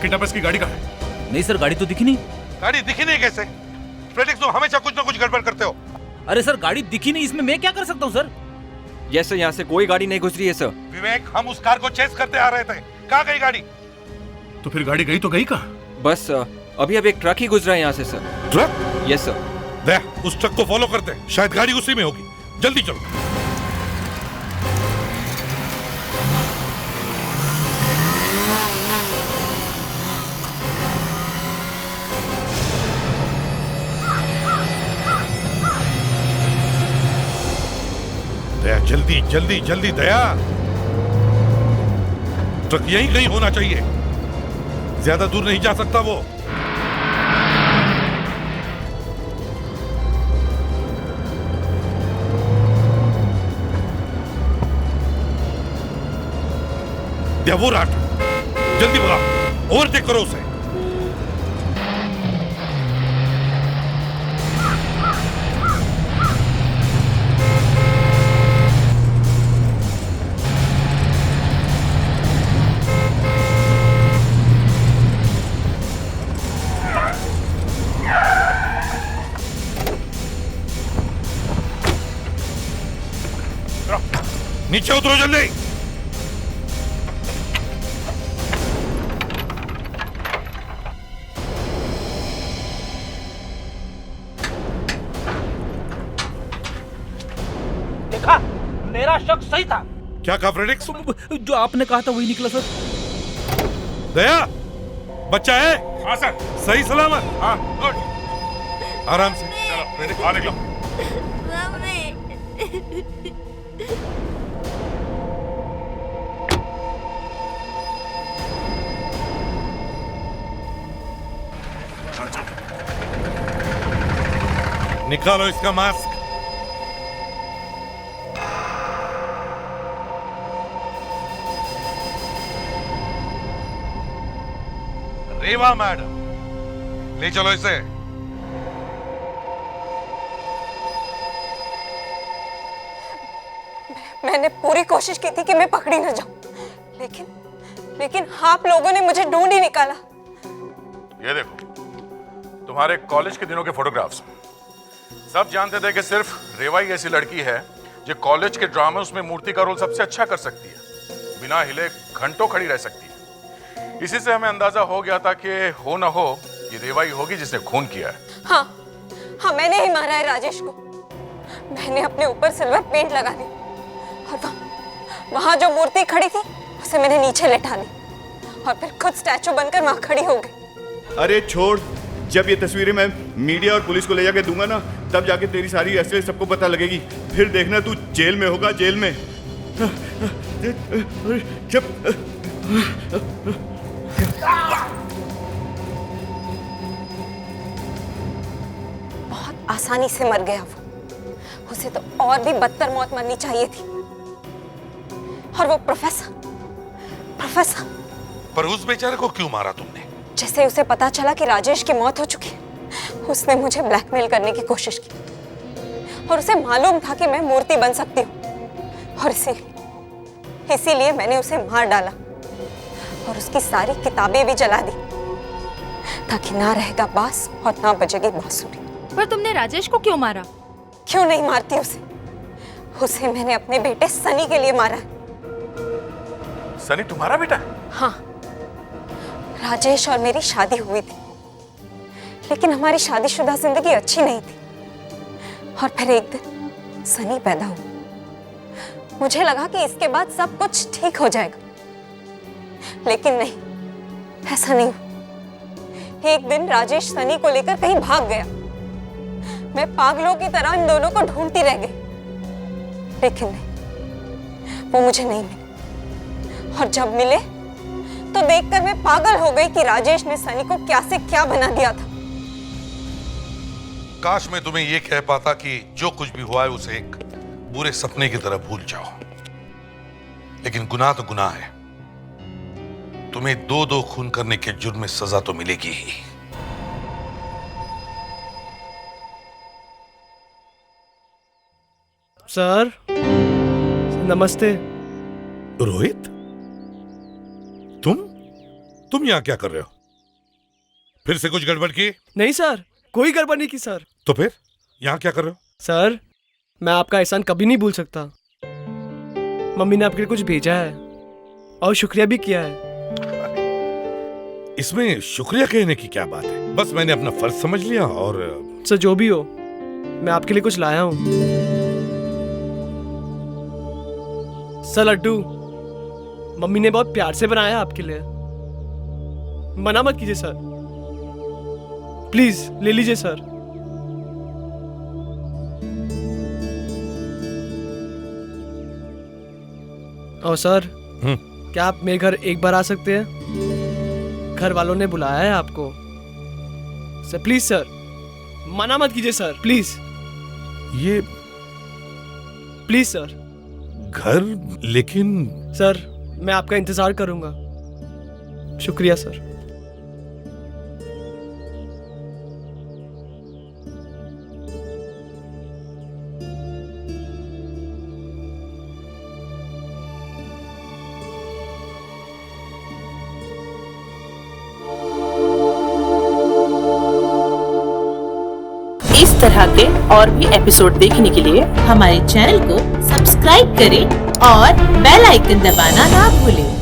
S1: किडनैपर्स की गाड़ी कहाँ है?
S18: नहीं सर, गाड़ी तो दिखी नहीं।
S15: गाड़ी दिखी नहीं कैसे? फ्रेडिक्स, तुम हमेशा कुछ ना कुछ गड़बड़ करते हो।
S18: अरे सर, गाड़ी दिखी नहीं, इसमें मैं क्या कर सकता हूँ सर?
S7: यस सर, यहाँ से कोई गाड़ी नहीं गुजरी है सर।
S15: विवेक, हम उस कार को चेस करते आ रहे थे, कहाँ गई गाड़ी?
S1: तो फिर गाड़ी गई तो गई कहाँ?
S7: बस अभी अब एक ट्रक ही गुजरा है यहाँ से सर।
S15: ट्रक?
S7: Yes sir.
S15: देख, उस ट्रक को फॉलो करते, शायद गाड़ी उसी में होगी। जल्दी चलो। दया, जल्दी जल्दी जल्दी दया। ट्रक यहीं कहीं होना चाहिए, ज्यादा दूर नहीं जा सकता वो। दया, वो रहा, जल्दी भगाओ, ओवरटेक करो उसे। नीचे उतरो जल्दी।
S18: देखा, मेरा शक सही था।
S15: क्या कहा फ्रेडिक्स?
S18: जो आपने कहा था वही निकला सर।
S15: दया, बच्चा है?
S1: हाँ सर।
S15: सही सलामत?
S1: हाँ, गुड।
S15: आराम से।
S1: चलो फ्रेडिक्स, बाहर निकलो।
S15: निकालो इसका मास्क। रेवा मैडम, ले चलो इसे।
S10: मैंने पूरी कोशिश की थी कि मैं पकड़ी न जाऊं, लेकिन आप लोगों ने मुझे ढूंढ ही निकाला।
S1: ये देखो, तुम्हारे कॉलेज के दिनों के फोटोग्राफ्स। सब जानते थे कि सिर्फ रेवा ही ऐसी लड़की है जो कॉलेज के ड्रामास में मूर्ति का रोल सबसे अच्छा कर सकती है, बिना हिले घंटों खड़ी रह सकती है। इसी से हमें अंदाजा हो गया था कि हो ना हो ये रेवा ही होगी जिसने खून किया है।
S10: हाँ, मैंने ही मारा है राजेश को। मैंने अपने ऊपर सिल्वर पेंट लगा दी और वहां जो मूर्ति खड़ी थी उसे मैंने नीचे लेटा ली और फिर खुद स्टैचू बनकर वहां खड़ी हो गई।
S5: अरे छोड़,
S11: जब ये तस्वीरें मैं मीडिया और पुलिस को ले जाके दूंगा ना, तब जाके तेरी सारी असलियत सबको पता लगेगी। फिर देखना तू जेल में होगा, जेल में। जब
S10: बहुत आसानी से मर गया वो। उसे तो और भी बदतर मौत मरनी चाहिए थी। और वो प्रोफेसर
S15: पर उस बेचारे को क्यों मारा तुमने?
S10: जैसे उसे पता चला कि राजेश की मौत हो चुकी है, उसने मुझे ब्लैकमेल करने की कोशिश की। और उसे मालूम था कि मैं मूर्ति बन सकती हूँ, और इसीलिए मैंने उसे मार डाला और उसकी सारी किताबें भी जला दी, ताकि ना रहेगा बांस और ना बजेगी बांसुरी।
S2: पर तुमने राजेश को क्यों मारा?
S10: क्यों नहीं मारती उसे मैंने अपने बेटे सनी के लिए मारा है।
S1: सनी तुम्हारा बेटा?
S10: हाँ, राजेश और मेरी शादी हुई थी, लेकिन हमारी शादीशुदा जिंदगी अच्छी नहीं थी। और फिर एक दिन सनी पैदा हुआ। मुझे लगा कि इसके बाद सब कुछ ठीक हो जाएगा, लेकिन नहीं, ऐसा नहीं हुआ। एक दिन राजेश सनी को लेकर कहीं भाग गया। मैं पागलों की तरह इन दोनों को ढूंढती रह गई, लेकिन नहीं, वो मुझे नहीं मिले। और जब मिले तो देखकर मैं पागल हो गई कि राजेश ने सनी को क्या से क्या बना दिया था।
S15: काश मैं तुम्हें यह कह पाता कि जो कुछ भी हुआ है उसे एक बुरे सपने की तरह भूल जाओ, लेकिन गुनाह तो गुनाह है। तुम्हें 2-2 खून करने के जुर्म में सजा तो मिलेगी ही।
S12: सर नमस्ते।
S15: रोहित, तुम यहाँ क्या कर रहे हो? फिर से कुछ गड़बड़ की?
S12: नहीं सर, कोई गड़बड़ नहीं की सर।
S15: तो फिर यहाँ क्या कर रहे हो?
S12: सर मैं आपका एहसान कभी नहीं भूल सकता। मम्मी ने आपके लिए कुछ भेजा है और शुक्रिया भी किया है।
S15: इसमें शुक्रिया कहने की क्या बात है? बस मैंने अपना फर्ज समझ लिया। और
S12: सर जो भी हो, मैं आपके लिए कुछ लाया हूँ। सर लड्डू मम्मी ने बहुत प्यार से बनाया आपके लिए। मना मत कीजिए सर, प्लीज ले लीजिए सर। और सर क्या आप मेरे घर एक बार आ सकते हैं? घर वालों ने बुलाया है आपको। सर प्लीज सर, मना मत कीजिए सर, प्लीज।
S15: ये
S12: प्लीज सर।
S15: घर? लेकिन
S12: सर मैं आपका इंतजार करूंगा। शुक्रिया सर।
S13: इस तरह के और भी एपिसोड देखने के लिए हमारे चैनल को सब्सक्राइब करें और बेल आइकन दबाना ना भूलें।